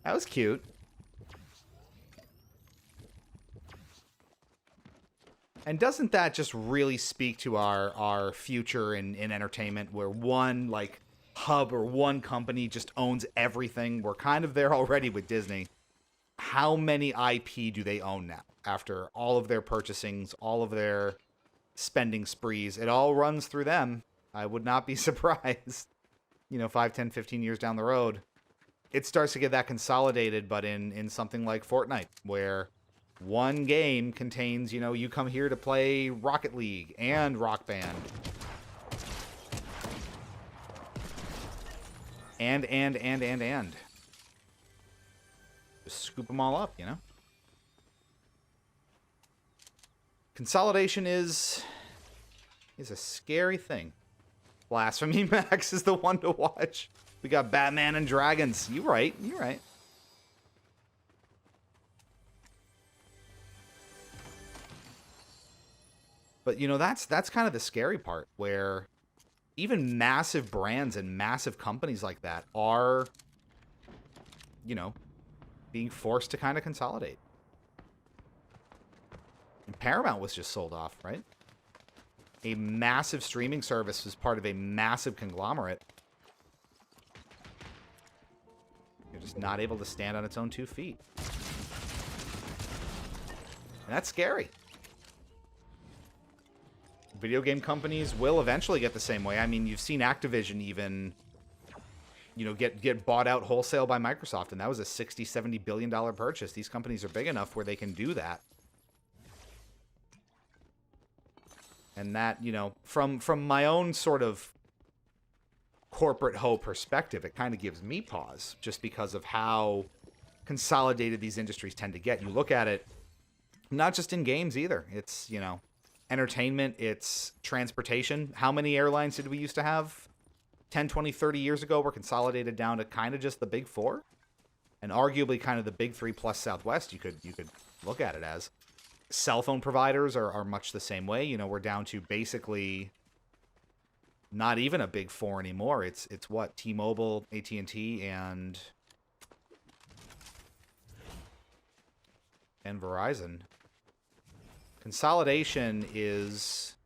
That was cute. And doesn't that just really speak to our future in entertainment, where one, like, hub or one company just owns everything? We're kind of there already with Disney. How many IP do they own now? After all of their purchasings, all of their spending sprees, it all runs through them. I would not be surprised, 5, 10, 15 years down the road, it starts to get that consolidated, but in something like Fortnite, where one game contains, you come here to play Rocket League and Rock Band. And. Just scoop them all up, Consolidation is a scary thing. Blasphemy Max is the one to watch. We got Batman and Dragons. You're right. But, that's kind of the scary part, where even massive brands and massive companies like that are, being forced to kind of consolidate. And Paramount was just sold off, right? A massive streaming service was part of a massive conglomerate. You're just not able to stand on its own 2 feet. And that's scary. Video game companies will eventually get the same way. I mean, you've seen Activision even, get bought out wholesale by Microsoft, and that was a $60-70 billion purchase. These companies are big enough where they can do that. And that, from my own sort of corporate hoe perspective, it kind of gives me pause, just because of how consolidated these industries tend to get. You look at it, not just in games either. It's, entertainment, it's transportation. How many airlines did we used to have 10, 20, 30 years ago? Were consolidated down to kind of just the big 4, and arguably kind of the big 3 plus Southwest. You could look at it as. Cell phone providers are much the same way. We're down to basically not even a big 4 anymore. It's what, T-Mobile, AT&T, and Verizon. Consolidation is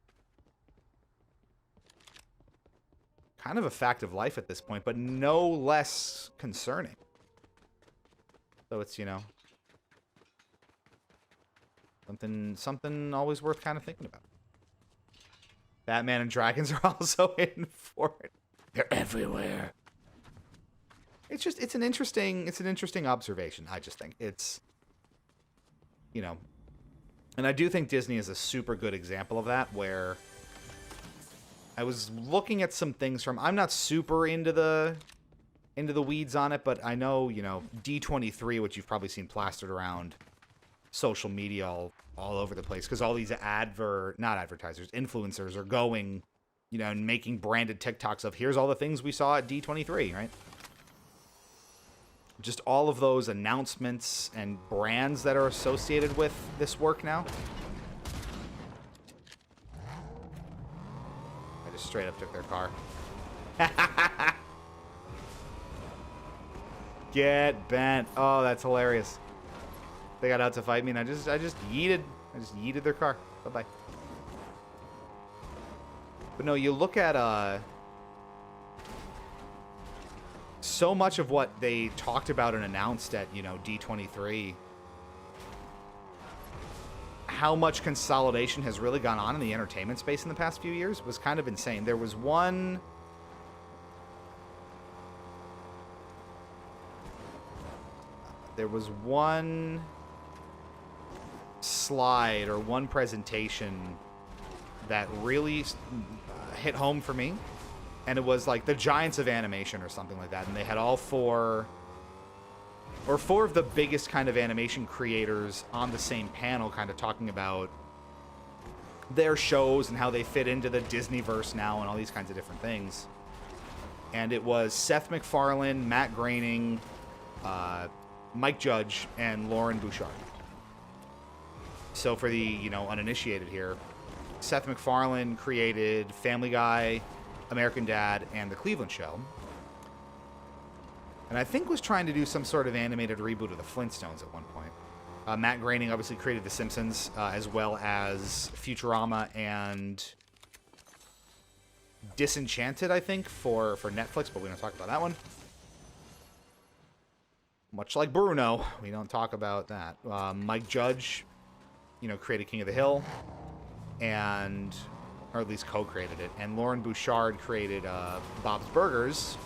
kind of a fact of life at this point, but no less concerning. So it's, something always worth kind of thinking about. Batman and Dragons are also in for it. They're everywhere. It's an interesting observation. I just think it's, and I do think Disney is a super good example of that, where I was looking at some things from, I'm not super into the weeds on it, but I know, D23, which you've probably seen plastered around social media all over the place, because all these influencers are going, and making branded TikToks of, here's all the things we saw at D23, right? Just all of those announcements and brands that are associated with this work now. I just straight up took their car. Get bent. Oh, that's hilarious. They got out to fight me, and I just yeeted their car. Bye-bye. But no, you look at so much of what they talked about and announced at, you know, D23. How much consolidation has really gone on in the entertainment space in the past few years was kind of insane. There was one slide or one presentation that really hit home for me, and it was like the giants of animation or something like that, and they had all four of the biggest kind of animation creators on the same panel, kind of talking about their shows and how they fit into the Disneyverse now and all these kinds of different things. And it was Seth MacFarlane, Matt Groening, Mike Judge, and Lauren Bouchard. So for the, you know, uninitiated here, Seth MacFarlane created Family Guy, American Dad, and The Cleveland Show. And I think was trying to do some sort of animated reboot of the Flintstones at one point. Matt Groening obviously created The Simpsons, as well as Futurama and Disenchanted, I think, for Netflix, but we don't talk about that one. Much like Bruno, we don't talk about that. Mike Judge, you know, created King of the Hill, and, or at least co-created it. And Lauren Bouchard created Bob's Burgers,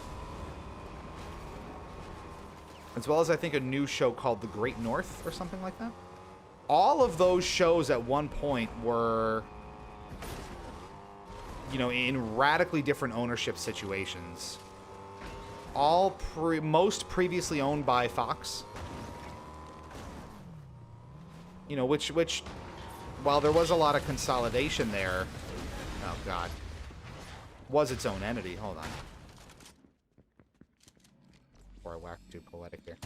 as well as, I think, a new show called The Great North or something like that. All of those shows at one point were, you know, in radically different ownership situations. All most previously owned by Fox. You know, which while there was a lot of consolidation there, oh god, was its own entity. Hold on. Before I whack too poetic here.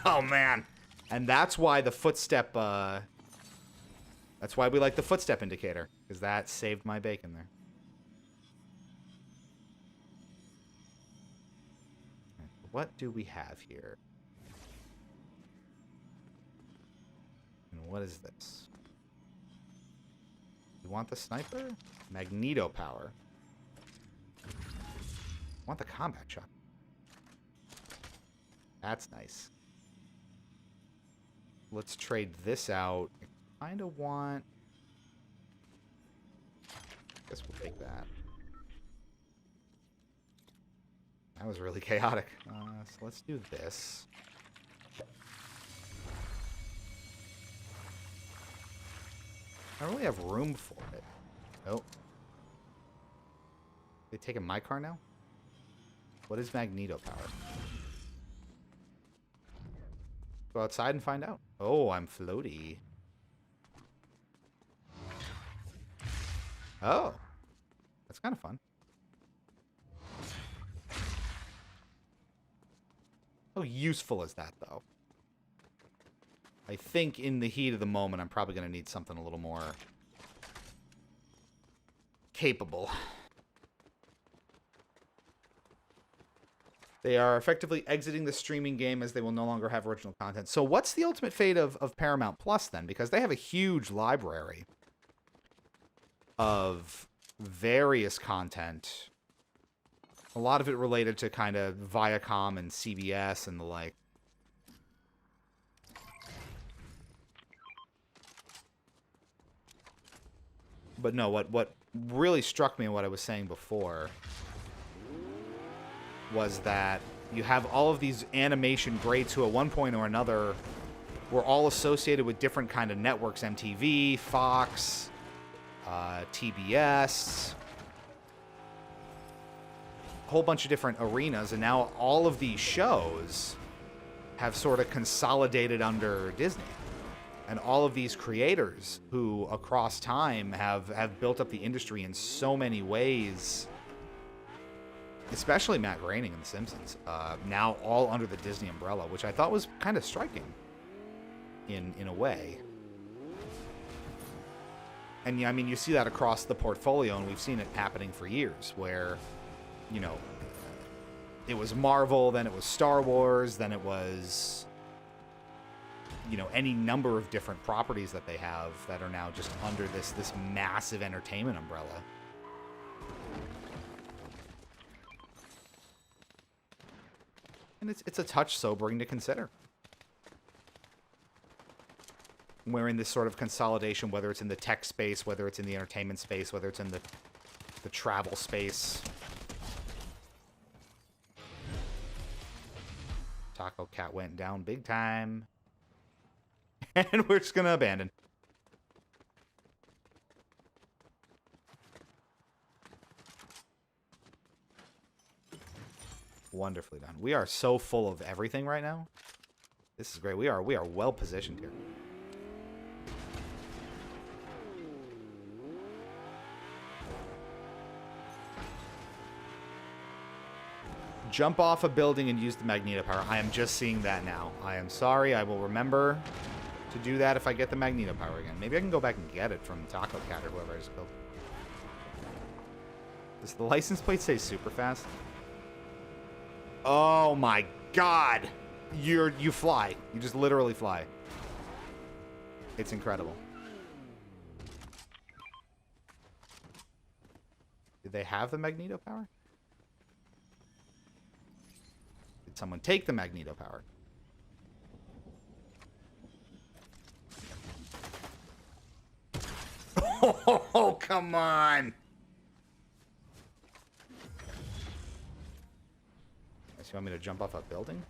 Oh man. And that's why the footstep that's why we like the footstep indicator, because that saved my bacon there. What do we have here? And what is this? You want the sniper? Magneto power. Want the combat shot. That's nice. Let's trade this out. I kind of want... Guess we'll take that. That was really chaotic. So let's do this. I don't really have room for it. Oh. They taking my car now? What is Magneto power? Go outside and find out. Oh, I'm floaty. Oh. That's kind of fun. How useful is that, though? I think in the heat of the moment, I'm probably going to need something a little more capable. They are effectively exiting the streaming game as they will no longer have original content. So what's the ultimate fate of Paramount Plus, then? Because they have a huge library of various content. A lot of it related to kind of Viacom and CBS and the like. But no, what really struck me and what I was saying before was that you have all of these animation greats who at one point or another were all associated with different kind of networks. MTV, Fox, TBS, a whole bunch of different arenas, and now all of these shows have sort of consolidated under Disney. And all of these creators who, across time, have built up the industry in so many ways, especially Matt Groening and The Simpsons, now all under the Disney umbrella, which I thought was kind of striking in a way. And, I mean, you see that across the portfolio, and we've seen it happening for years, where, you know, it was Marvel, then it was Star Wars, then it was, you know, any number of different properties that they have that are now just under this massive entertainment umbrella. And it's a touch sobering to consider. We're in this sort of consolidation, whether it's in the tech space, whether it's in the entertainment space, whether it's in the travel space. Taco Cat went down big time. And we're just gonna abandon. Wonderfully done. We are so full of everything right now. This is great. We are well positioned here. Jump off a building and use the magneto power. I am just seeing that now. I am sorry. I will remember to do that if I get the magneto power again. Maybe I can go back and get it from Taco Cat or whoever I just killed. Does the license plate say super fast? Oh my god. You fly. You just literally fly. It's incredible. Did they have the magneto power? Did someone take the magneto power? Oh, come on. You want me to jump off a building?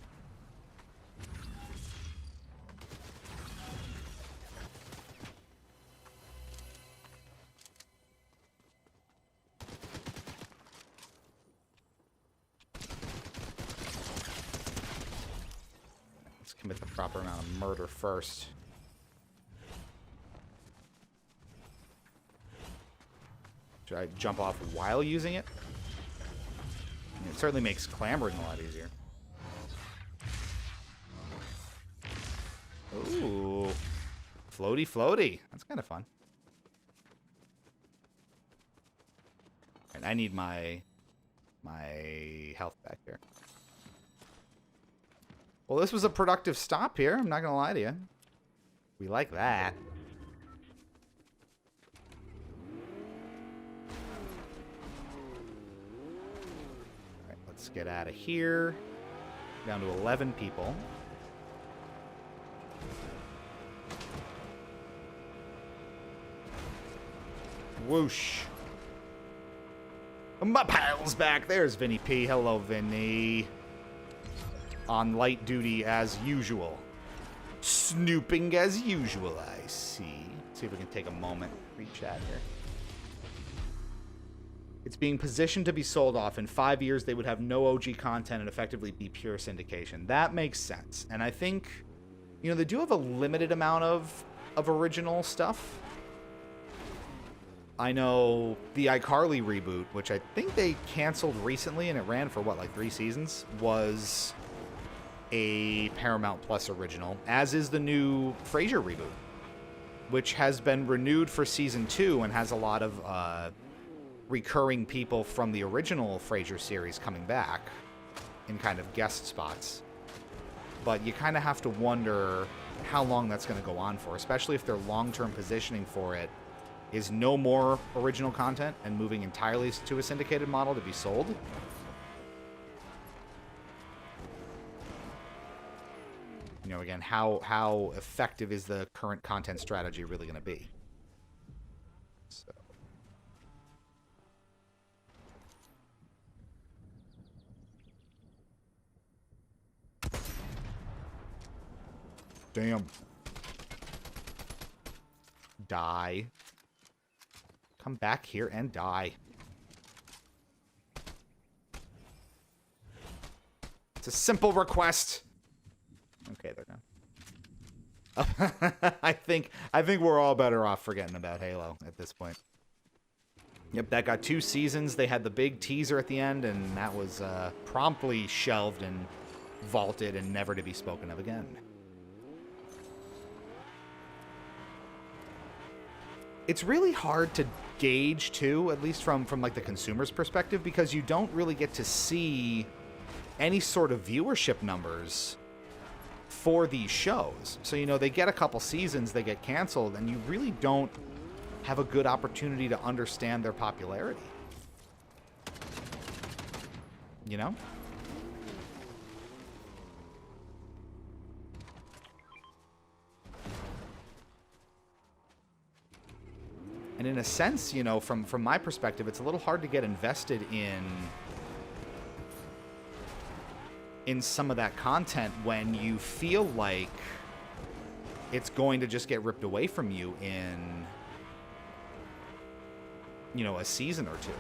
Let's commit the proper amount of murder first. Should I jump off while using it? It certainly makes clambering a lot easier. Ooh. Floaty, floaty. That's kind of fun. And I need my health back here. Well, this was a productive stop here. I'm not going to lie to you. We like that. Let's get out of here. Down to 11 people. Whoosh. My pal's back. There's Vinny P. Hello, Vinny. On light duty as usual. Snooping as usual, I see. Let's see if we can take a moment. Re-chat here. It's being positioned to be sold off. In 5 years, they would have no OG content and effectively be pure syndication. That makes sense. And I think, you know, they do have a limited amount of original stuff. I know the iCarly reboot, which I think they canceled recently, and it ran for, what, like 3 seasons, was a Paramount Plus original, as is the new Frasier reboot, which has been renewed for season 2 and has a lot of recurring people from the original Frasier series coming back in kind of guest spots. But you kind of have to wonder how long that's going to go on for, especially if their long-term positioning for it is no more original content and moving entirely to a syndicated model to be sold. You know, again, how effective is the current content strategy really going to be? So. Damn. Die. Come back here and die. It's a simple request. Okay, they're done. I think we're all better off forgetting about Halo at this point. Yep, that got 2 seasons. They had the big teaser at the end, and that was promptly shelved and vaulted and never to be spoken of again. It's really hard to gauge, too, at least from like the consumer's perspective, because you don't really get to see any sort of viewership numbers for these shows. So, you know, they get a couple seasons, they get canceled, and you really don't have a good opportunity to understand their popularity. You know? And in a sense, you know, from my perspective, it's a little hard to get invested in some of that content when you feel like it's going to just get ripped away from you in, you know, a season or two.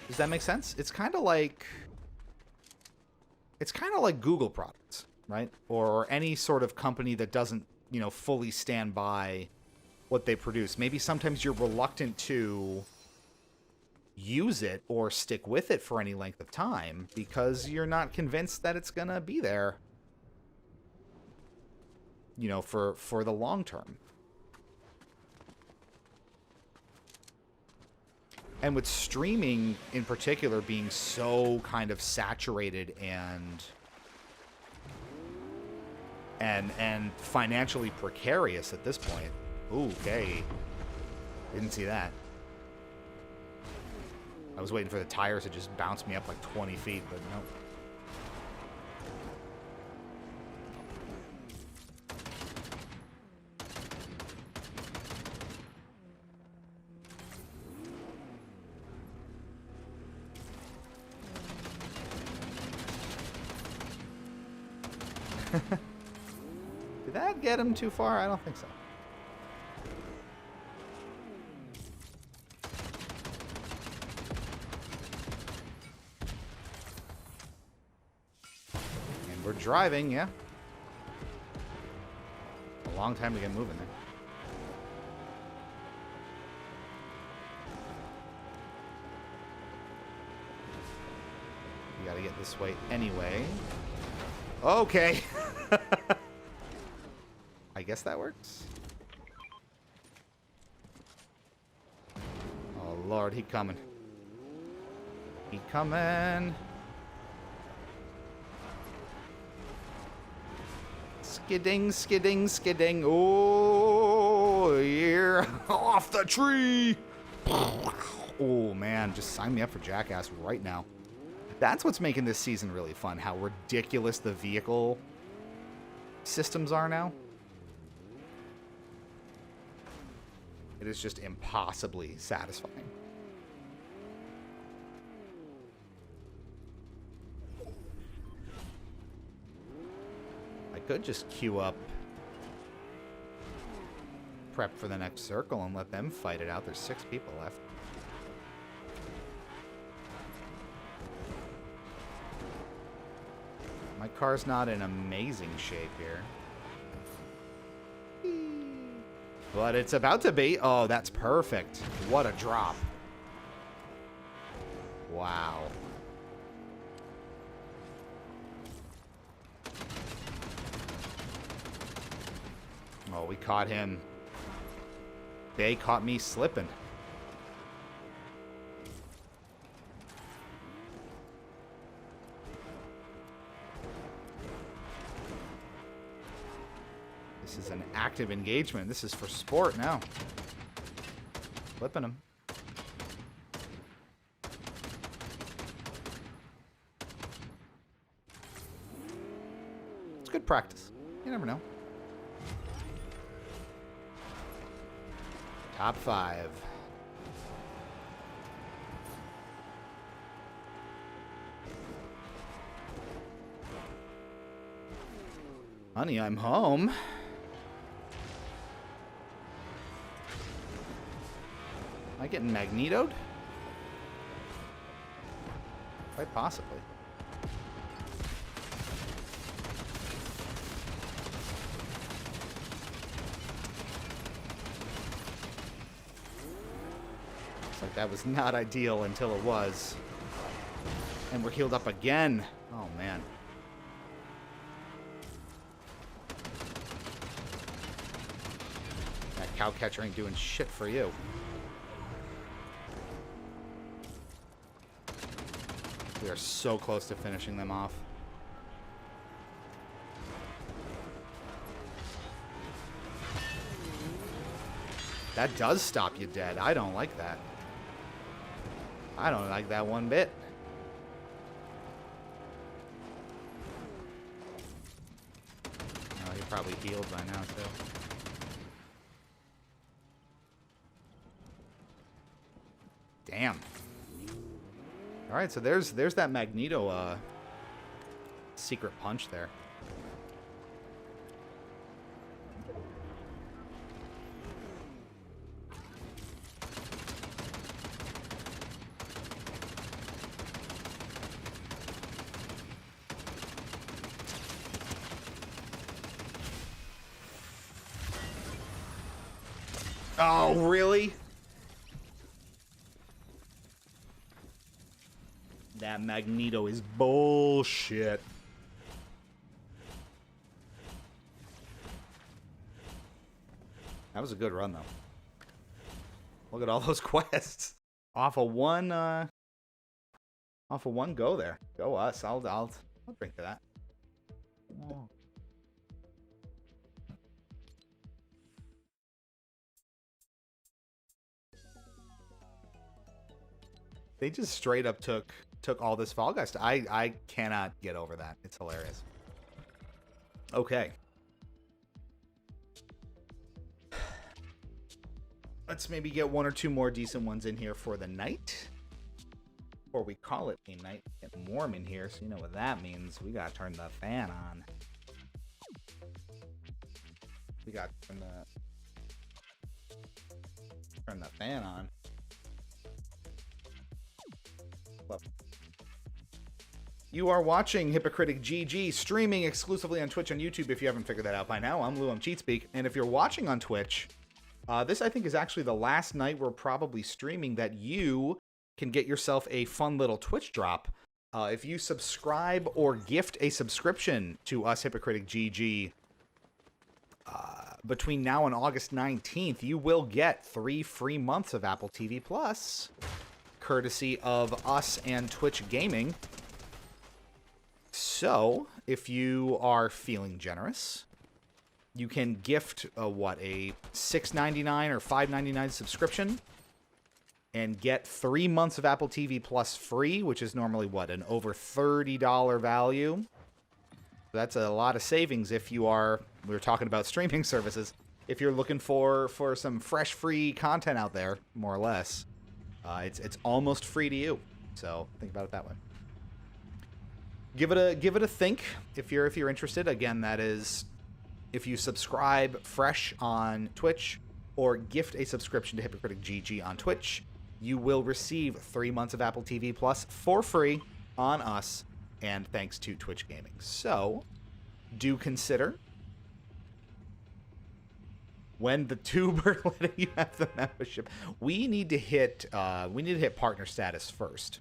Does that make sense? It's kind of like Google products, right? Or any sort of company that doesn't, you know, fully stand by what they produce. Maybe sometimes you're reluctant to use it or stick with it for any length of time because you're not convinced that it's gonna be there, you know, for the long term. And with streaming in particular being so kind of saturated and financially precarious at this point. Ooh, okay. Didn't see that. I was waiting for the tires to just bounce me up like 20 feet, but no. Did that get him too far? I don't think so. And we're driving, yeah. A long time to get moving there. We gotta get this way anyway. Okay. I guess that works. Oh, Lord, he coming. He coming. Skidding, skidding, skidding. Oh, yeah. Off the tree. Oh, man. Just sign me up for Jackass right now. That's what's making this season really fun. How ridiculous the vehicle systems are now. It is just impossibly satisfying. I could just queue up prep for the next circle and let them fight it out. There's 6 people left. My car's not in amazing shape here. But it's about to be. Oh, that's perfect. What a drop. Wow. Oh, we caught him. They caught me slipping. This is an active engagement. This is for sport now. Flipping him. It's good practice. You never know. Top 5. Honey, I'm home. Am I getting magnetoed? Quite possibly. Looks like that was not ideal until it was. And we're healed up again. Oh, man. cow catcher ain't doing shit for you. We are so close to finishing them off. That does stop you dead. I don't like that. I don't like that one bit. Oh, you're probably healed by now, too. Damn. Alright, so there's that Magneto secret punch there. Oh, really? That Magneto is bullshit. That was a good run, though. Look at all those quests. Off of one go there. Go us. I'll drink to that. Oh. They just straight up took all this Fall Guy stuff. I cannot get over that. It's hilarious. Okay. Let's maybe get one or two more decent ones in here for the night. Or we call it a night. Get warm in here, so you know what that means. We gotta turn the fan on. We gotta turn the fan on. You are watching Hypocritic GG, streaming exclusively on Twitch and YouTube. If you haven't figured that out by now, I'm Lou, I'm cheetspeek. And if you're watching on Twitch, this I think is actually the last night we're probably streaming that you can get yourself a fun little Twitch drop. If you subscribe or gift a subscription to us, Hypocritic GG, between now and August 19th, you will get 3 free months of Apple TV Plus, courtesy of us and Twitch Gaming. So, if you are feeling generous, you can gift a $6.99 or $5.99 subscription and get 3 months of Apple TV Plus free, which is normally an over $30 value. That's a lot of savings if you are, we were talking about streaming services, if you're looking for some fresh free content out there, more or less. It's almost free to you. So, think about it that way. Give it a think if you're interested. Again, that is if you subscribe fresh on Twitch or gift a subscription to Hypocritic GG on Twitch, you will receive 3 months of Apple TV Plus for free on us, and thanks to Twitch Gaming. So, do consider when the tuber letting you have the membership. We need to hit partner status first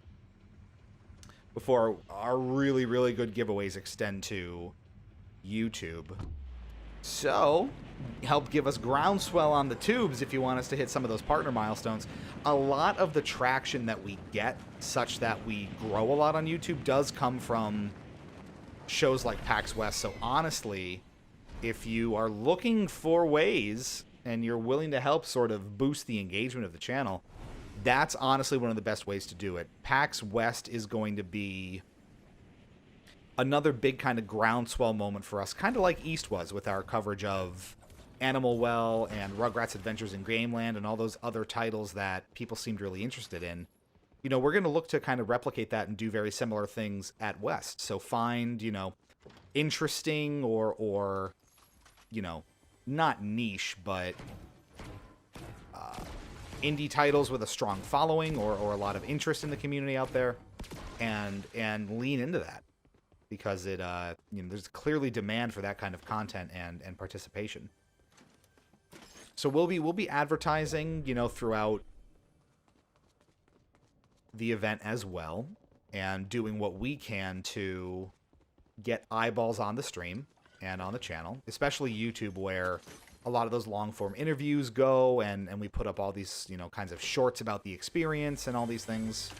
before our really, really good giveaways extend to YouTube. So, help give us groundswell on the tubes if you want us to hit some of those partner milestones. A lot of the traction that we get, such that we grow a lot on YouTube, does come from shows like PAX West. So honestly, if you are looking for ways and you're willing to help sort of boost the engagement of the channel, that's honestly one of the best ways to do it. PAX West is going to be another big kind of groundswell moment for us, kind of like East was with our coverage of Animal Well and Rugrats Adventures in Gameland and all those other titles that people seemed really interested in. You know, we're going to look to kind of replicate that and do very similar things at West. So find, interesting or not niche, but indie titles with a strong following or a lot of interest in the community out there, and lean into that, because it there's clearly demand for that kind of content and participation. So we'll be advertising throughout the event as well, and doing what we can to get eyeballs on the stream and on the channel, especially YouTube, where a lot of those long form interviews go, and we put up all these, you know, kinds of shorts about the experience and all these things.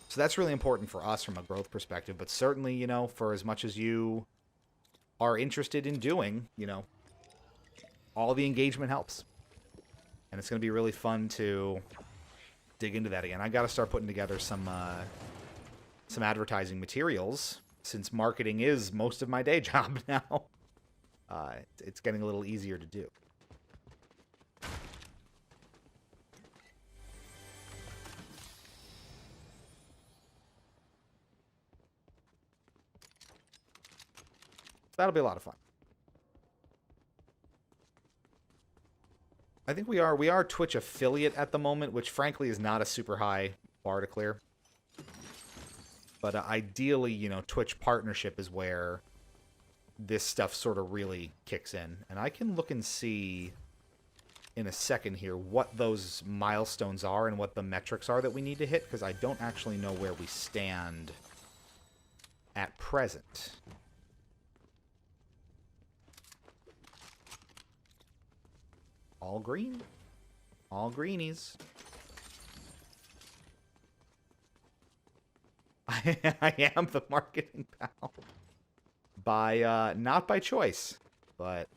So that's really important for us from a growth perspective, but certainly, you know, for as much as you are interested in doing, you know, all the engagement helps. And it's going to be really fun to dig into that again. I got to start putting together some advertising materials, since marketing is most of my day job now. It's getting a little easier to do. That'll be a lot of fun. I think we are Twitch affiliate at the moment, which frankly is not a super high bar to clear. But ideally, you know, Twitch partnership is where this stuff sort of really kicks in. And I can look and see in a second here what those milestones are and what the metrics are that we need to hit, because I don't actually know where we stand at present. All green. All greenies. I am the marketing pal. Not by choice, but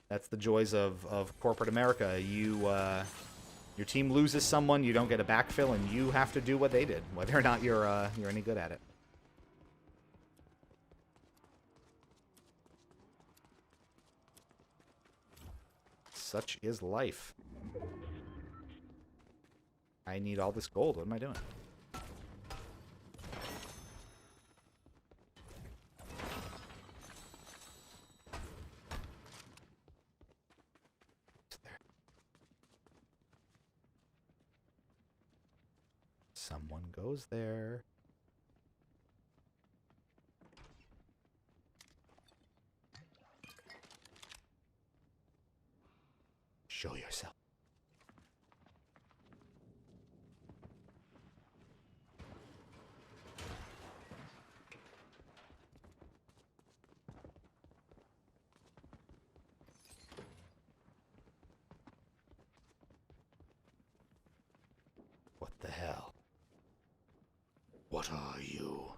that's the joys of corporate America. Your team loses someone, you don't get a backfill, and you have to do what they did, whether or not you're any good at it. Such is life. I need all this gold. What am I doing? Someone goes there. Show yourself. What the hell? What are you?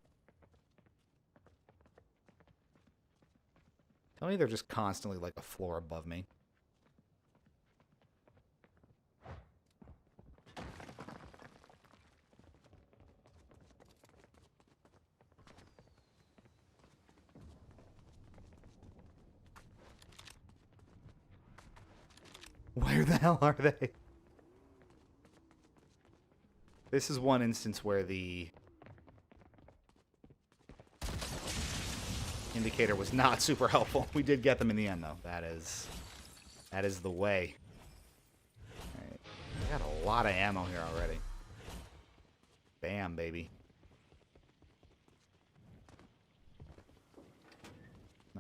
Tell me they're just constantly like a floor above me. Where the hell are they? This is one instance where the indicator was not super helpful. We did get them in the end, though. That is the way. All right. I got a lot of ammo here already. Bam, baby.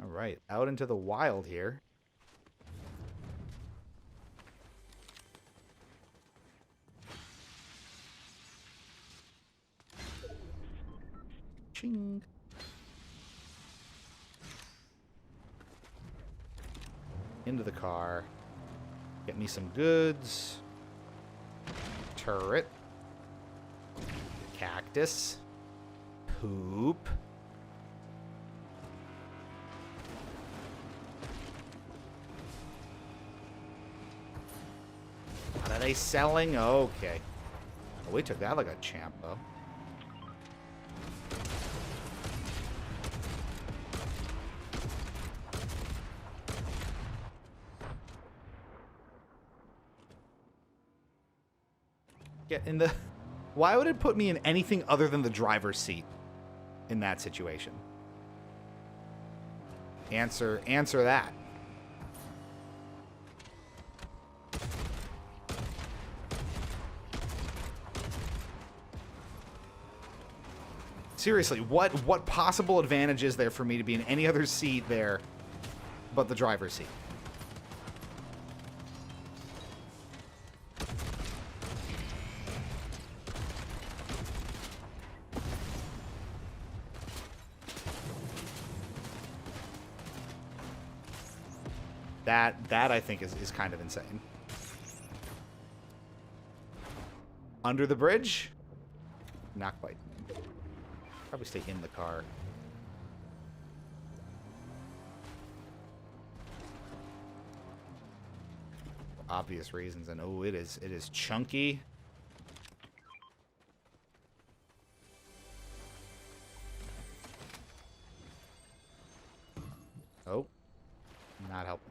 All right, out into the wild here. Ching. Into the car. Get me some goods. Turret. Cactus. Poop. What are they selling? Okay. Oh, we took that like a champ, though. Get in the... Why would it put me in anything other than the driver's seat in that situation? Answer that. Seriously, what possible advantage is there for me to be in any other seat there but the driver's seat? That I think is kind of insane. Under the bridge? Not quite. Probably stay in the car. For obvious reasons, and oh, it is chunky. Oh, not helping.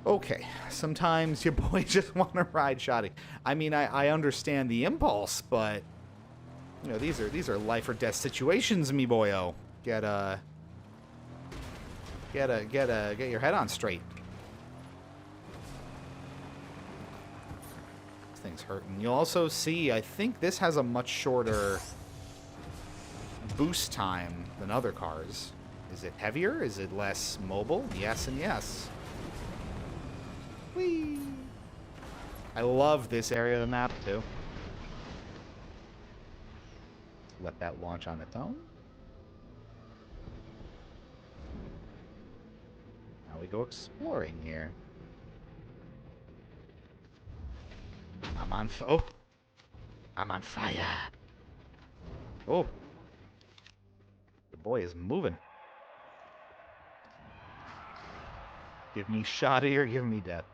Okay, sometimes your boy just want to ride shoddy. I mean, I understand the impulse, but you know, these are life or death situations, me boyo. Get your head on straight. This thing's hurting. You'll also see, I think this has a much shorter boost time than other cars. Is it heavier? Is it less mobile? Yes and yes. Whee! I love this area of the map, too. Let that launch on its own. Now we go exploring here. I'm on fire. Oh. The boy is moving. Give me shoddy or give me death.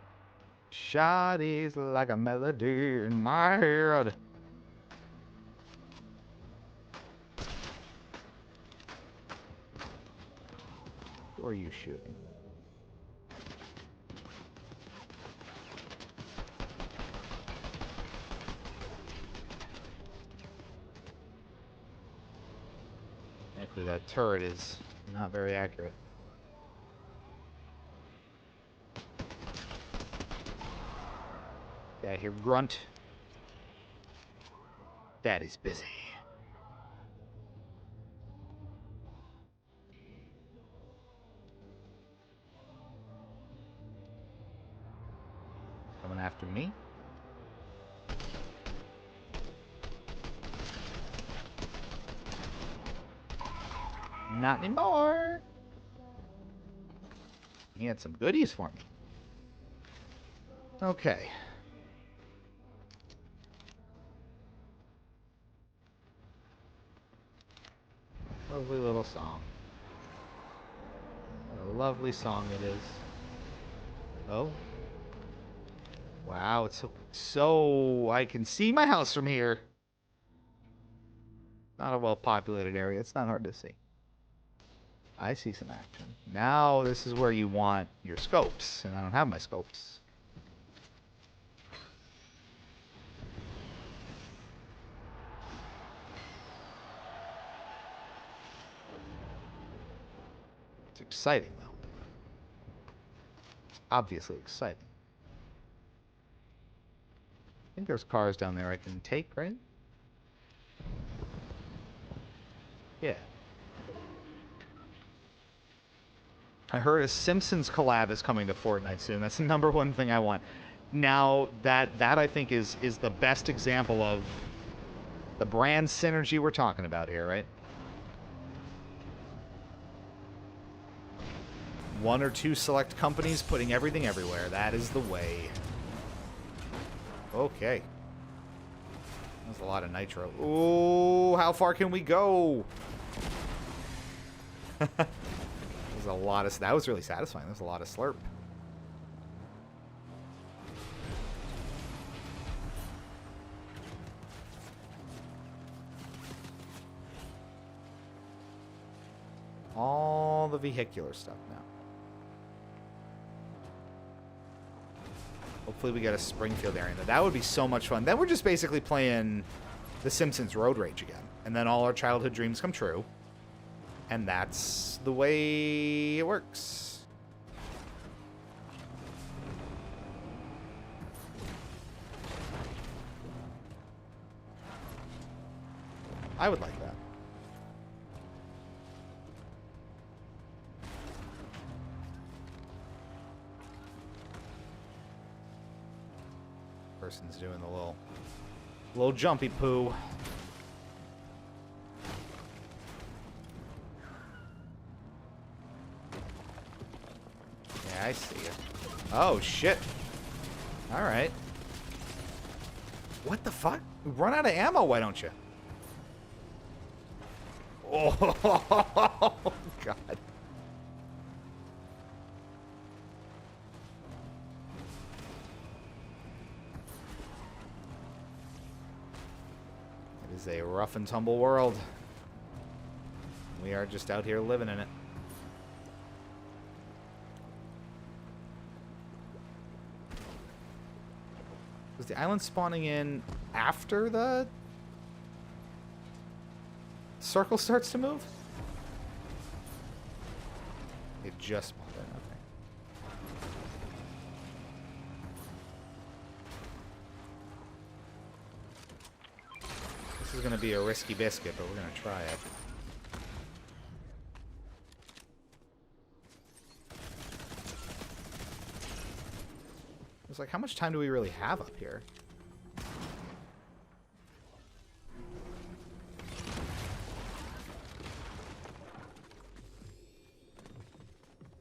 Shoddy's like a melody in my head. Who are you shooting? Actually, that turret is not very accurate. Yeah, here, grunt. Daddy's busy. Coming after me. Not anymore. He had some goodies for me. Okay. Lovely little song. What a lovely song it is. Oh. Wow, it's so I can see my house from here. Not a well-populated area. It's not hard to see. I see some action. Now this is where you want your scopes, and I don't have my scopes. It's exciting, though. Obviously exciting. I think there's cars down there I can take, right? Yeah. I heard a Simpsons collab is coming to Fortnite soon. That's the #1 thing I want. Now, that I think is the best example of the brand synergy we're talking about here, right? One or two select companies putting everything everywhere. That is the way. Okay. That's a lot of nitro. Ooh, how far can we go? There's a lot of... That was really satisfying. There's a lot of slurp. All the vehicular stuff now. Hopefully we get a Springfield area. That would be so much fun. Then we're just basically playing The Simpsons Road Rage again. And then all our childhood dreams come true. And that's the way it works. I would like that. Person's doing the little jumpy poo. I see you. Oh, shit. All right. What the fuck? Run out of ammo, why don't you? Oh, God. It is a rough and tumble world. We are just out here living in it. Was the island spawning in after the circle starts to move? It just spawned in, okay. This is going to be a risky biscuit, but we're going to try it. It's like, how much time do we really have up here?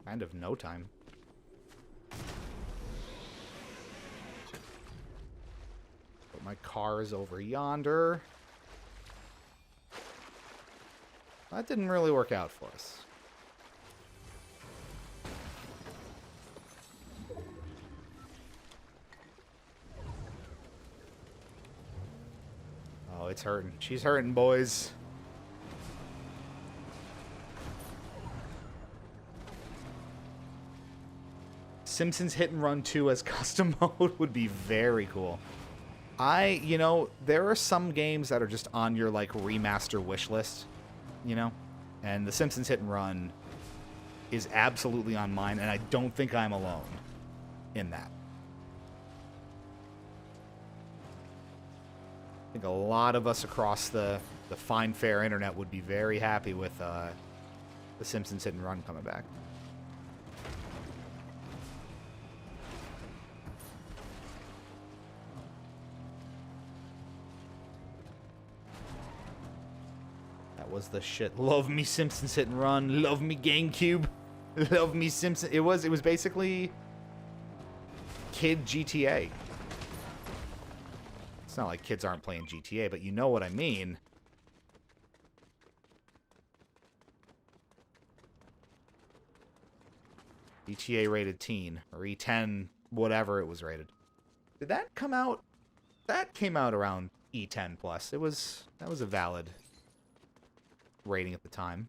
Kind of no time. But my car is over yonder. That didn't really work out for us. Oh, it's hurting. She's hurting, boys. Simpsons Hit and Run 2 as custom mode would be very cool. You know, there are some games that are just on your, like, remaster wish list, you know? And The Simpsons Hit and Run is absolutely on mine, and I don't think I'm alone in that. I think a lot of us across the fine, fair internet would be very happy with The Simpsons Hit and Run coming back. That was the shit. Love me Simpsons Hit and Run. Love me GameCube. Love me Simpsons. It was basically kid GTA. It's not like kids aren't playing GTA, but you know what I mean. GTA rated teen, or E10, whatever it was rated. Did that come out? That came out around E10 plus. That was a valid rating at the time.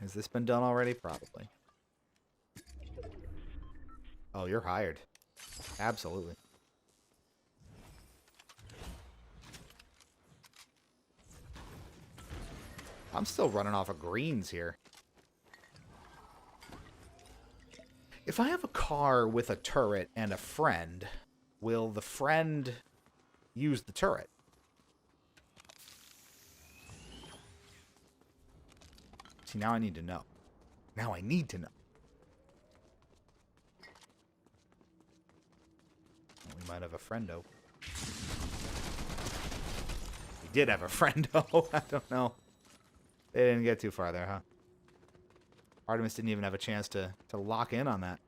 Has this been done already? Probably. Oh, you're hired. Absolutely. I'm still running off of greens here. If I have a car with a turret and a friend, will the friend use the turret? See, now I need to know. Now I need to know. We might have a friendo. We did have a friendo. I don't know. They didn't get too far there, huh? Artemis didn't even have a chance to lock in on that.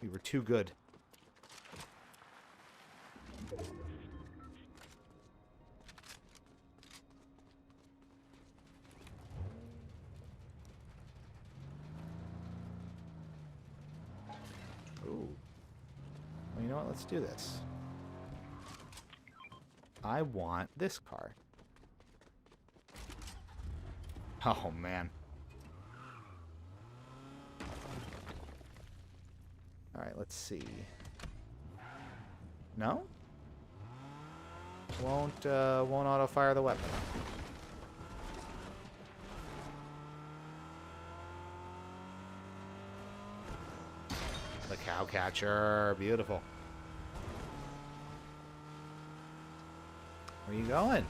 We were too good. Ooh. Well, you know what? Let's do this. I want this car. Oh, man. Alright, let's see. No? Won't auto-fire the weapon. The cow catcher. Beautiful. Where are you going?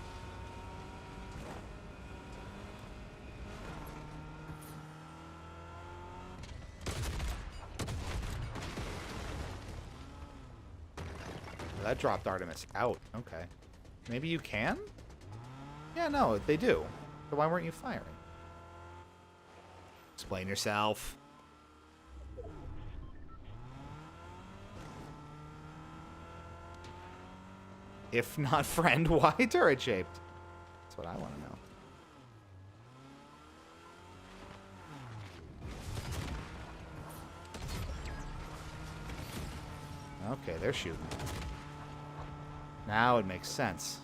That dropped Artemis out. Okay. Maybe you can? Yeah, no, they do. So why weren't you firing? Explain yourself. If not friend, why turret-shaped? That's what I want to know. Okay, they're shooting. Now it makes sense.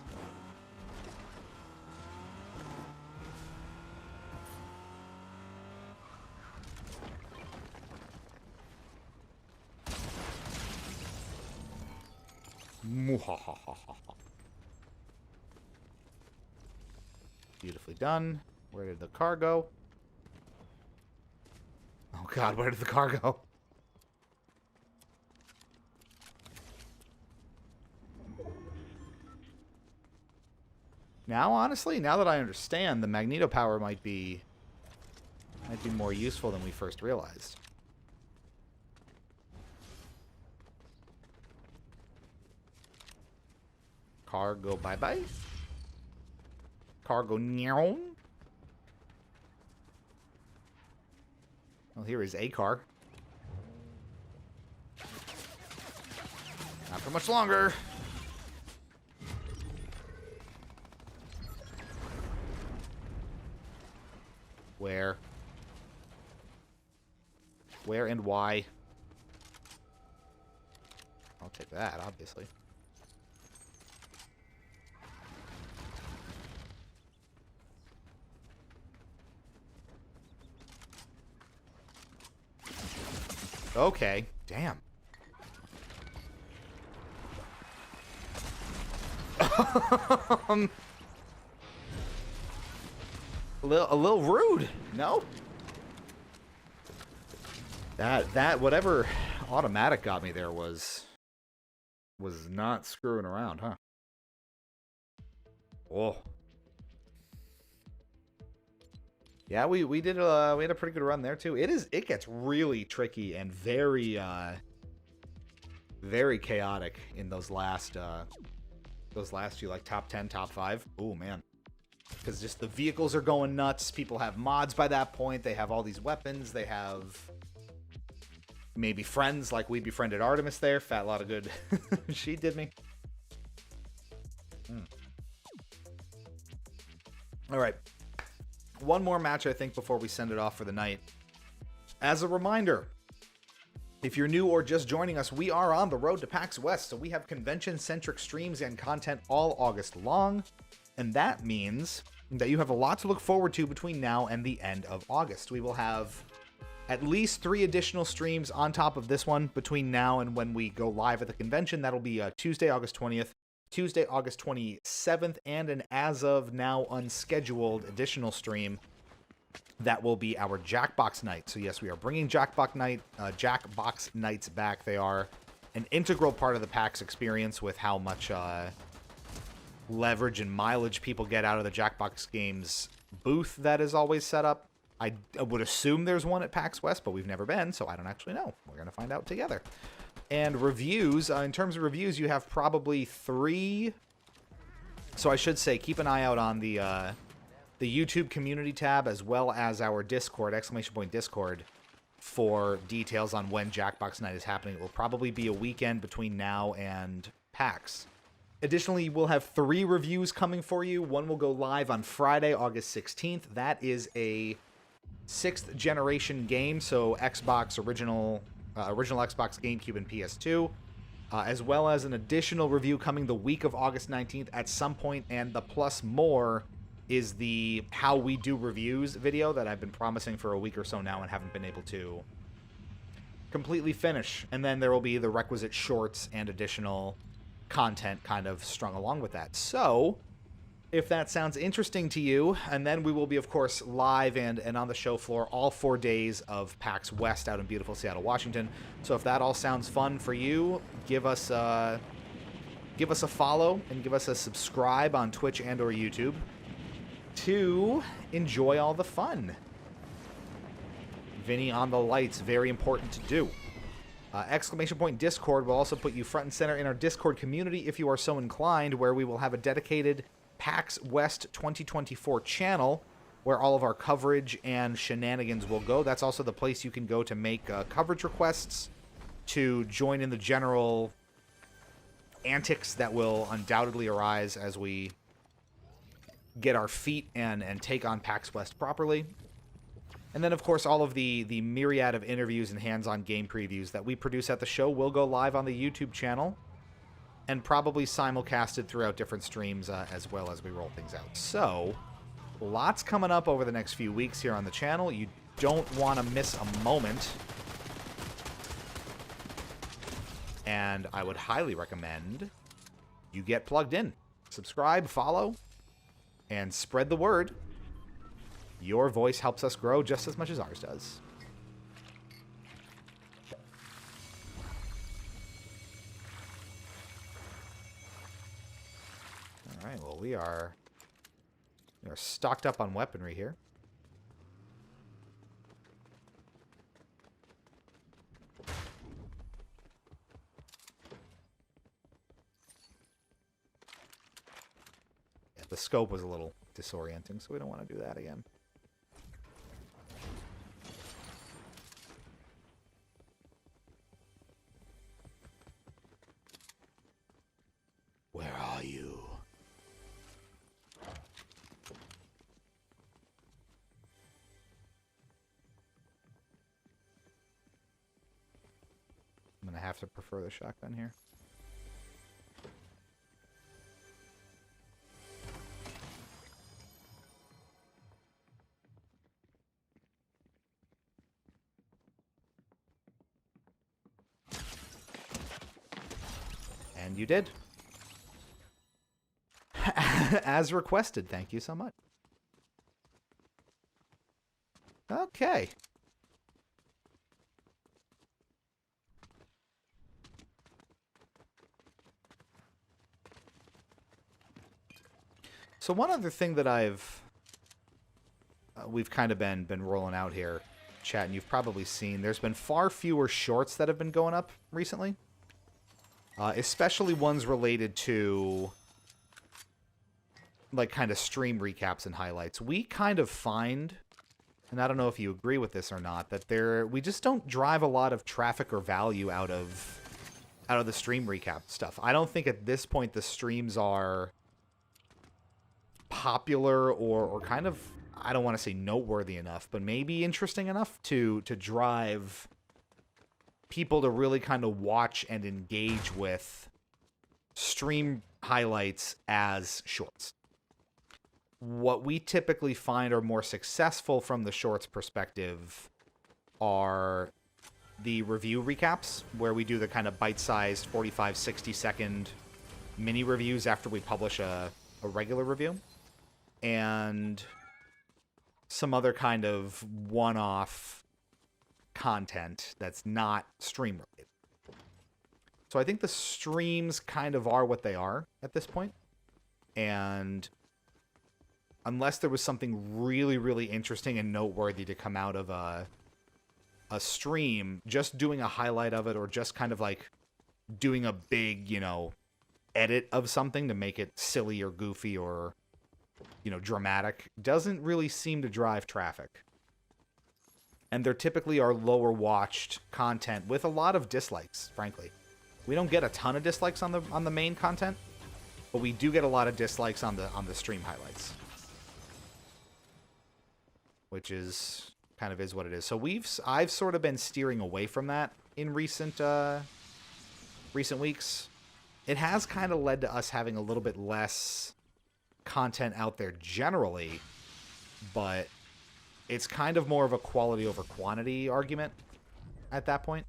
Beautifully done. Where did the car go? Oh god, where did the car go? Now, honestly, now that I understand, the magneto power might be more useful than we first realized. Cargo bye-bye. Cargo nyeong. Well, here is a car. Not for much longer. Where? Where and why? I'll take that, obviously. Okay, damn. A little rude, no? That whatever automatic got me there was not screwing around, huh? Oh. Yeah, we had a pretty good run there too. It gets really tricky and very chaotic in those last few, like top 10, top 5. Oh man. Because just the vehicles are going nuts. People have mods by that point. They have all these weapons. They have maybe friends, like we befriended Artemis there. Fat lot of good. She did me. All right. One more match, I think, before we send it off for the night. As a reminder, if you're new or just joining us, we are on the road to PAX West, so we have convention-centric streams and content all August long, and that means that you have a lot to look forward to between now and the end of August. We will have at least 3 additional streams on top of this one between now and when we go live at the convention. That'll be Tuesday, August 20th, Tuesday, August 27th, and an as-of-now unscheduled additional stream that will be our Jackbox Night. So yes, we are bringing Jackbox Nights back. They are an integral part of the PAX experience with how much leverage and mileage people get out of the Jackbox Games booth that is always set up. I would assume there's one at PAX West, but we've never been, so I don't actually know. We're going to find out together. And reviews, in terms of reviews, you have probably 3. So I should say, keep an eye out on the YouTube community tab, as well as our Discord, !Discord, for details on when Jackbox Night is happening. It will probably be a weekend between now and PAX. Additionally, we'll have 3 reviews coming for you. One will go live on Friday, August 16th. That is a 6th generation game, so Xbox original Xbox, GameCube, and PS2, as well as an additional review coming the week of August 19th at some point, and the plus more is the How We Do Reviews video that I've been promising for a week or so now and haven't been able to completely finish. And then there will be the requisite shorts and additional content kind of strung along with that. So if that sounds interesting to you, and then we will be, of course, live and on the show floor all 4 days of PAX West out in beautiful Seattle, Washington. So if that all sounds fun for you, give us a follow and give us a subscribe on Twitch and or YouTube to enjoy all the fun. Vinny on the lights, very important to do. !Discord will also put you front and center in our Discord community if you are so inclined, where we will have a dedicated PAX West 2024 channel where all of our coverage and shenanigans will go. That's also the place you can go to make coverage requests, to join in the general antics that will undoubtedly arise as we get our feet and take on PAX West properly. And then, of course, all of the myriad of interviews and hands-on game previews that we produce at the show will go live on the YouTube channel and probably simulcasted throughout different streams as well as we roll things out. So, lots coming up over the next few weeks here on the channel. You don't want to miss a moment. And I would highly recommend you get plugged in. Subscribe, follow, and spread the word. Your voice helps us grow just as much as ours does. All right, well, we are stocked up on weaponry here. The scope was a little disorienting, so we don't want to do that again. Where are you? I'm going to have to prefer the shotgun here. And you did. As requested. Thank you so much. Okay. So one other thing that we've kind of been rolling out here, chat, and you've probably seen, there's been far fewer shorts that have been going up recently. Especially ones related to, like, kind of stream recaps and highlights. We kind of find, and I don't know if you agree with this or not, that we just don't drive a lot of traffic or value out of the stream recap stuff. I don't think at this point the streams are popular or kind of, I don't want to say noteworthy enough, but maybe interesting enough to drive people to really kind of watch and engage with stream highlights as shorts. What we typically find are more successful from the shorts perspective are the review recaps, where we do the kind of bite-sized 45, 60-second mini reviews after we publish a regular review, and some other kind of one-off content that's not stream related. So I think the streams kind of are what they are at this point. And unless there was something really, really interesting and noteworthy to come out of a stream, just doing a highlight of it or just kind of like doing a big, edit of something to make it silly or goofy or, dramatic doesn't really seem to drive traffic. And there typically are lower watched content with a lot of dislikes, frankly. We don't get a ton of dislikes on the main content, but we do get a lot of dislikes on the stream highlights. Which is kind of is what it is. So I've sort of been steering away from that in recent weeks. It has kind of led to us having a little bit less content out there generally, but it's kind of more of a quality over quantity argument at that point,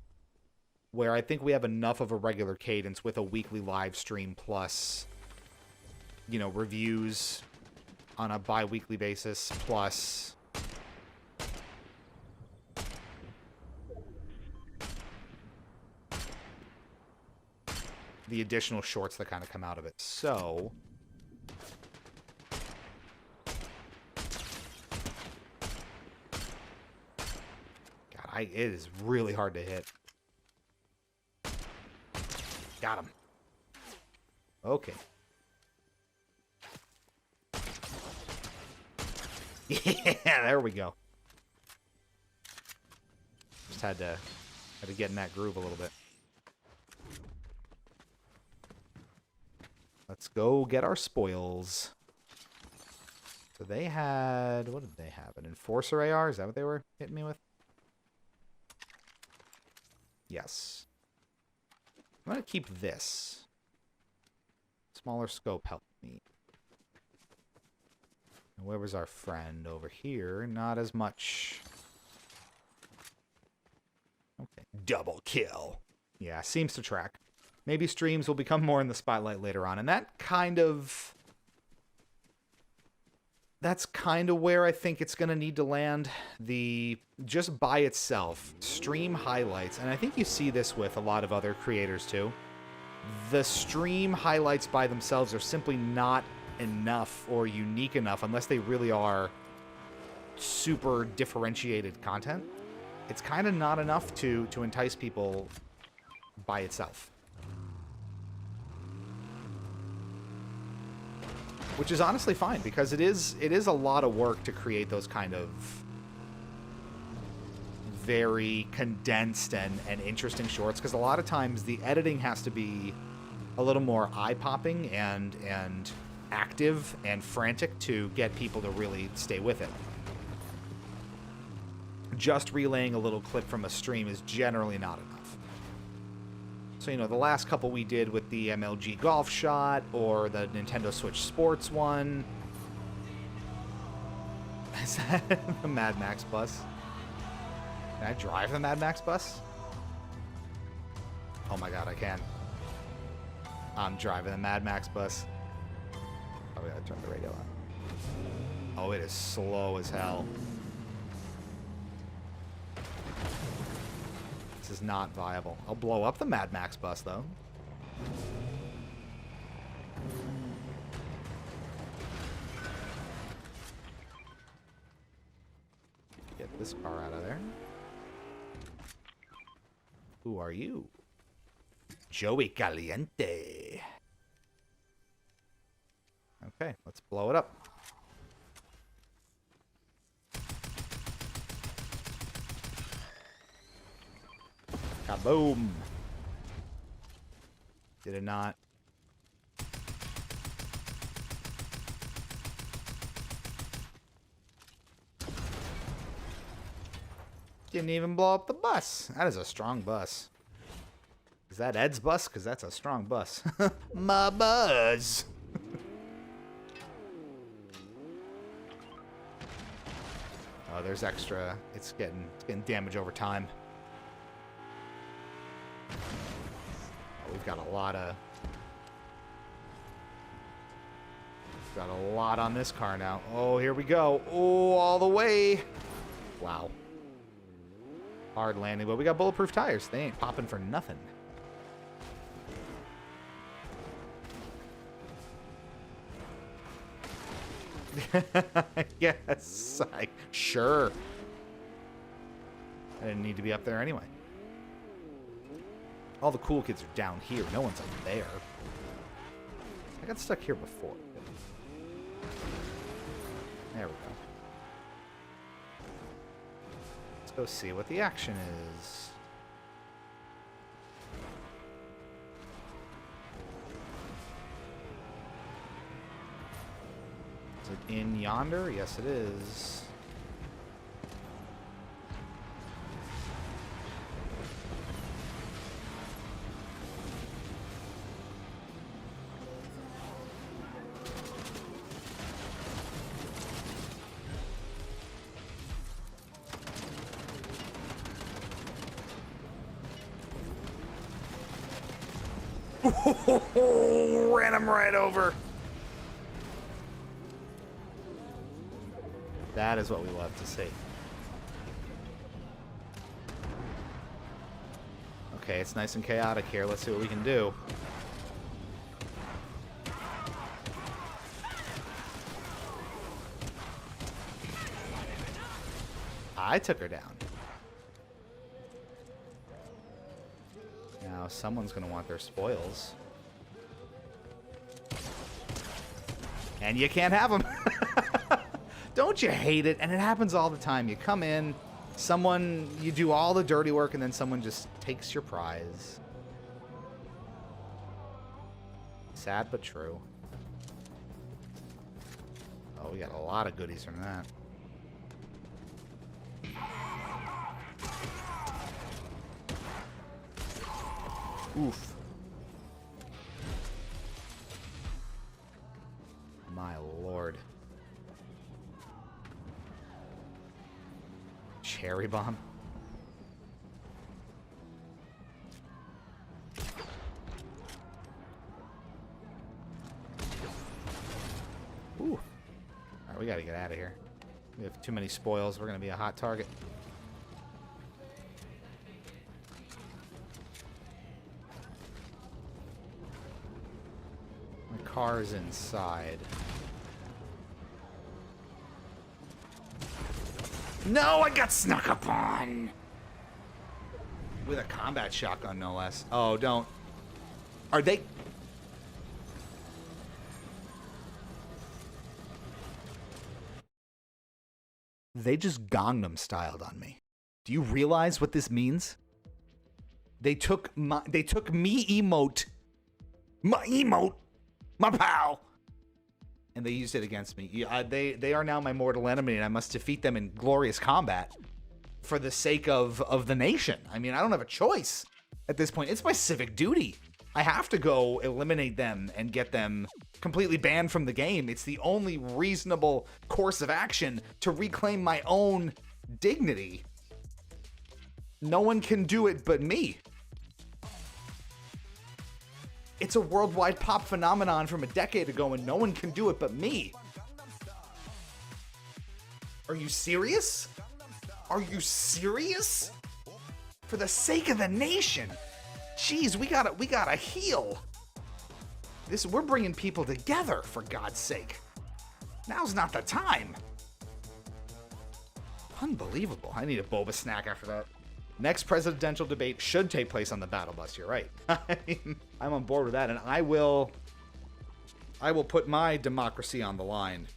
where I think we have enough of a regular cadence with a weekly live stream plus, reviews on a bi-weekly basis, plus the additional shorts that kind of come out of it. So it is really hard to hit. Got him. Okay. Yeah, there we go. Just had to get in that groove a little bit. Let's go get our spoils. So they had... What did they have? An Enforcer AR? Is that what they were hitting me with? Yes. I'm going to keep this. Smaller scope helped me. And where was our friend? Over here. Not as much. Okay. Double kill. Yeah, seems to track. Maybe streams will become more in the spotlight later on. And that kind of... That's kind of where I think it's going to need to land. Just by itself, stream highlights, and I think you see this with a lot of other creators too. The stream highlights by themselves are simply not enough or unique enough unless they really are super differentiated content. It's kind of not enough to entice people by itself. Which is honestly fine, because it is a lot of work to create those kind of very condensed and interesting shorts, because a lot of times the editing has to be a little more eye-popping and active and frantic to get people to really stay with it. Just relaying a little clip from a stream is generally not enough. So, you know, the last couple we did with the MLG golf shot or the Nintendo Switch Sports one. Is that the Mad Max bus? Can I drive the Mad Max bus? Oh my god, I can. I'm driving the Mad Max bus. Oh, we gotta turn the radio on. Oh, it is slow as hell. This is not viable. I'll blow up the Mad Max bus, though. Get this car out of there. Who are you? Joey Caliente. Okay, let's blow it up. Kaboom. Did it not? Didn't even blow up the bus. That is a strong bus. Is that Ed's bus? Because that's a strong bus. My buzz. Oh, there's extra. It's getting damage over time. Oh, we've got a lot on this car now. Oh, here we go. Oh, all the way. Wow. Hard landing, but we got bulletproof tires. They ain't popping for nothing. Yes, sure. I didn't need to be up there anyway. All the cool kids are down here. No one's up there. I got stuck here before. There we go. Let's go see what the action is. Is it in yonder? Yes, it is. Ran him right over. That is what we love to see. Okay, it's nice and chaotic here. Let's see what we can do. I took her down. Now someone's going to want their spoils. And you can't have them. Don't you hate it? And it happens all the time. You come in, you do all the dirty work, and then someone just takes your prize. Sad but true. Oh, we got a lot of goodies from that. Oof. My lord. Cherry bomb. Ooh. Alright, we gotta get out of here. We have too many spoils. We're gonna be a hot target. My car's inside. No, I got snuck upon! With a combat shotgun, no less. Oh, don't. Are they... They just Gangnam styled on me. Do you realize what this means? They took me emote. My emote. My pal. And they used it against me. They are now my mortal enemy, and I must defeat them in glorious combat for the sake of the nation. I mean, I don't have a choice at this point. It's my civic duty. I have to go eliminate them and get them completely banned from the game. It's the only reasonable course of action to reclaim my own dignity. No one can do it but me. It's a worldwide pop phenomenon from a decade ago, and no one can do it but me. Are you serious? Are you serious? For the sake of the nation. Jeez, we gotta heal. We're bringing people together, for God's sake. Now's not the time. Unbelievable. I need a boba snack after that. Next presidential debate should take place on the battle bus. You're right. I'm on board with that, and I will put my democracy on the line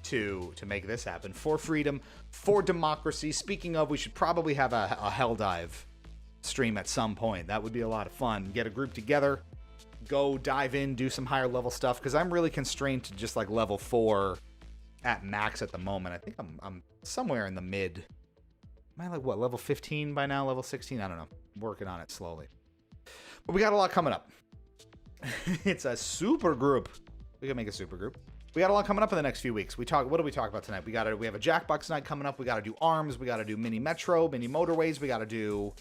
to make this happen. For freedom, for democracy. Speaking of, we should probably have a Hell Dive stream at some point. That would be a lot of fun. Get a group together, go dive in, do some higher level stuff, because I'm really constrained to just like level 4 at max at the moment. I think I'm somewhere in the mid. Am I like, what, level 15 by now? Level 16? I don't know. Working on it slowly. But we got a lot coming up. It's a super group. We can make a super group. We got a lot coming up in the next few weeks. What do we talk about tonight? We have a Jackbox night coming up. We got to do ARMS. We got to do Mini Metro, Mini Motorways. We got to do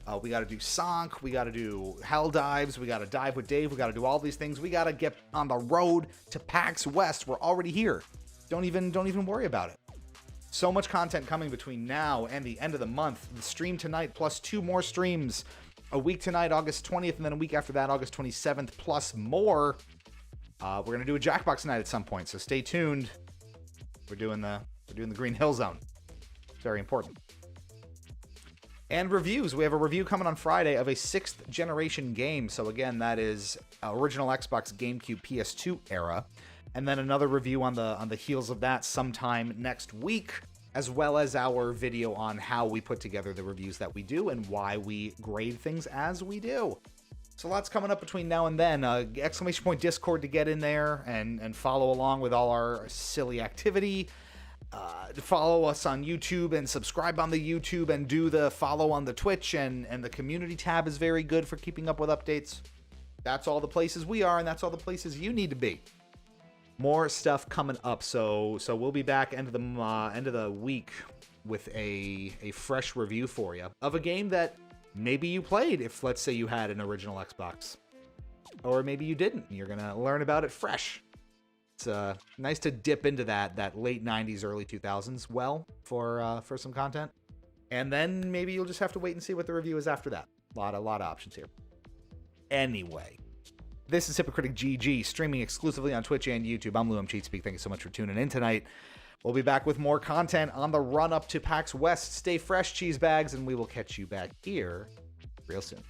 Sonk. We got to do Hell Dives. We got to dive with Dave. We got to do all these things. We got to get on the road to PAX West. We're already here. Don't even worry about it. So much content coming between now and the end of the month. The stream tonight plus 2 more streams. A week tonight, August 20th, and then a week after that, August 27th, plus more. We're going to do a Jackbox night at some point, so stay tuned. We're doing the Green Hill Zone. It's very important. And reviews. We have a review coming on Friday of a 6th generation game. So again, that is original Xbox, GameCube, PS2 era. And then another review on the heels of that sometime next week, as well as our video on how we put together the reviews that we do and why we grade things as we do. So lots coming up between now and then. Exclamation point Discord to get in there and follow along with all our silly activity. Follow us on YouTube and subscribe on the YouTube and do the follow on the Twitch, and the community tab is very good for keeping up with updates. That's all the places we are, and that's all the places you need to be. More stuff coming up, so we'll be back end of the week with a fresh review for you of a game that maybe you played if, let's say, you had an original Xbox, or maybe you didn't. You're gonna learn about it fresh. It's nice to dip into that late 90s, early 2000s well for some content, and then maybe you'll just have to wait and see what the review is after that. A lot of options here. Anyway. This is Hypocritic GG, streaming exclusively on Twitch and YouTube. I'm Lou, cheetspeek. Thank you so much for tuning in tonight. We'll be back with more content on the run-up to PAX West. Stay fresh, cheese bags, and we will catch you back here real soon.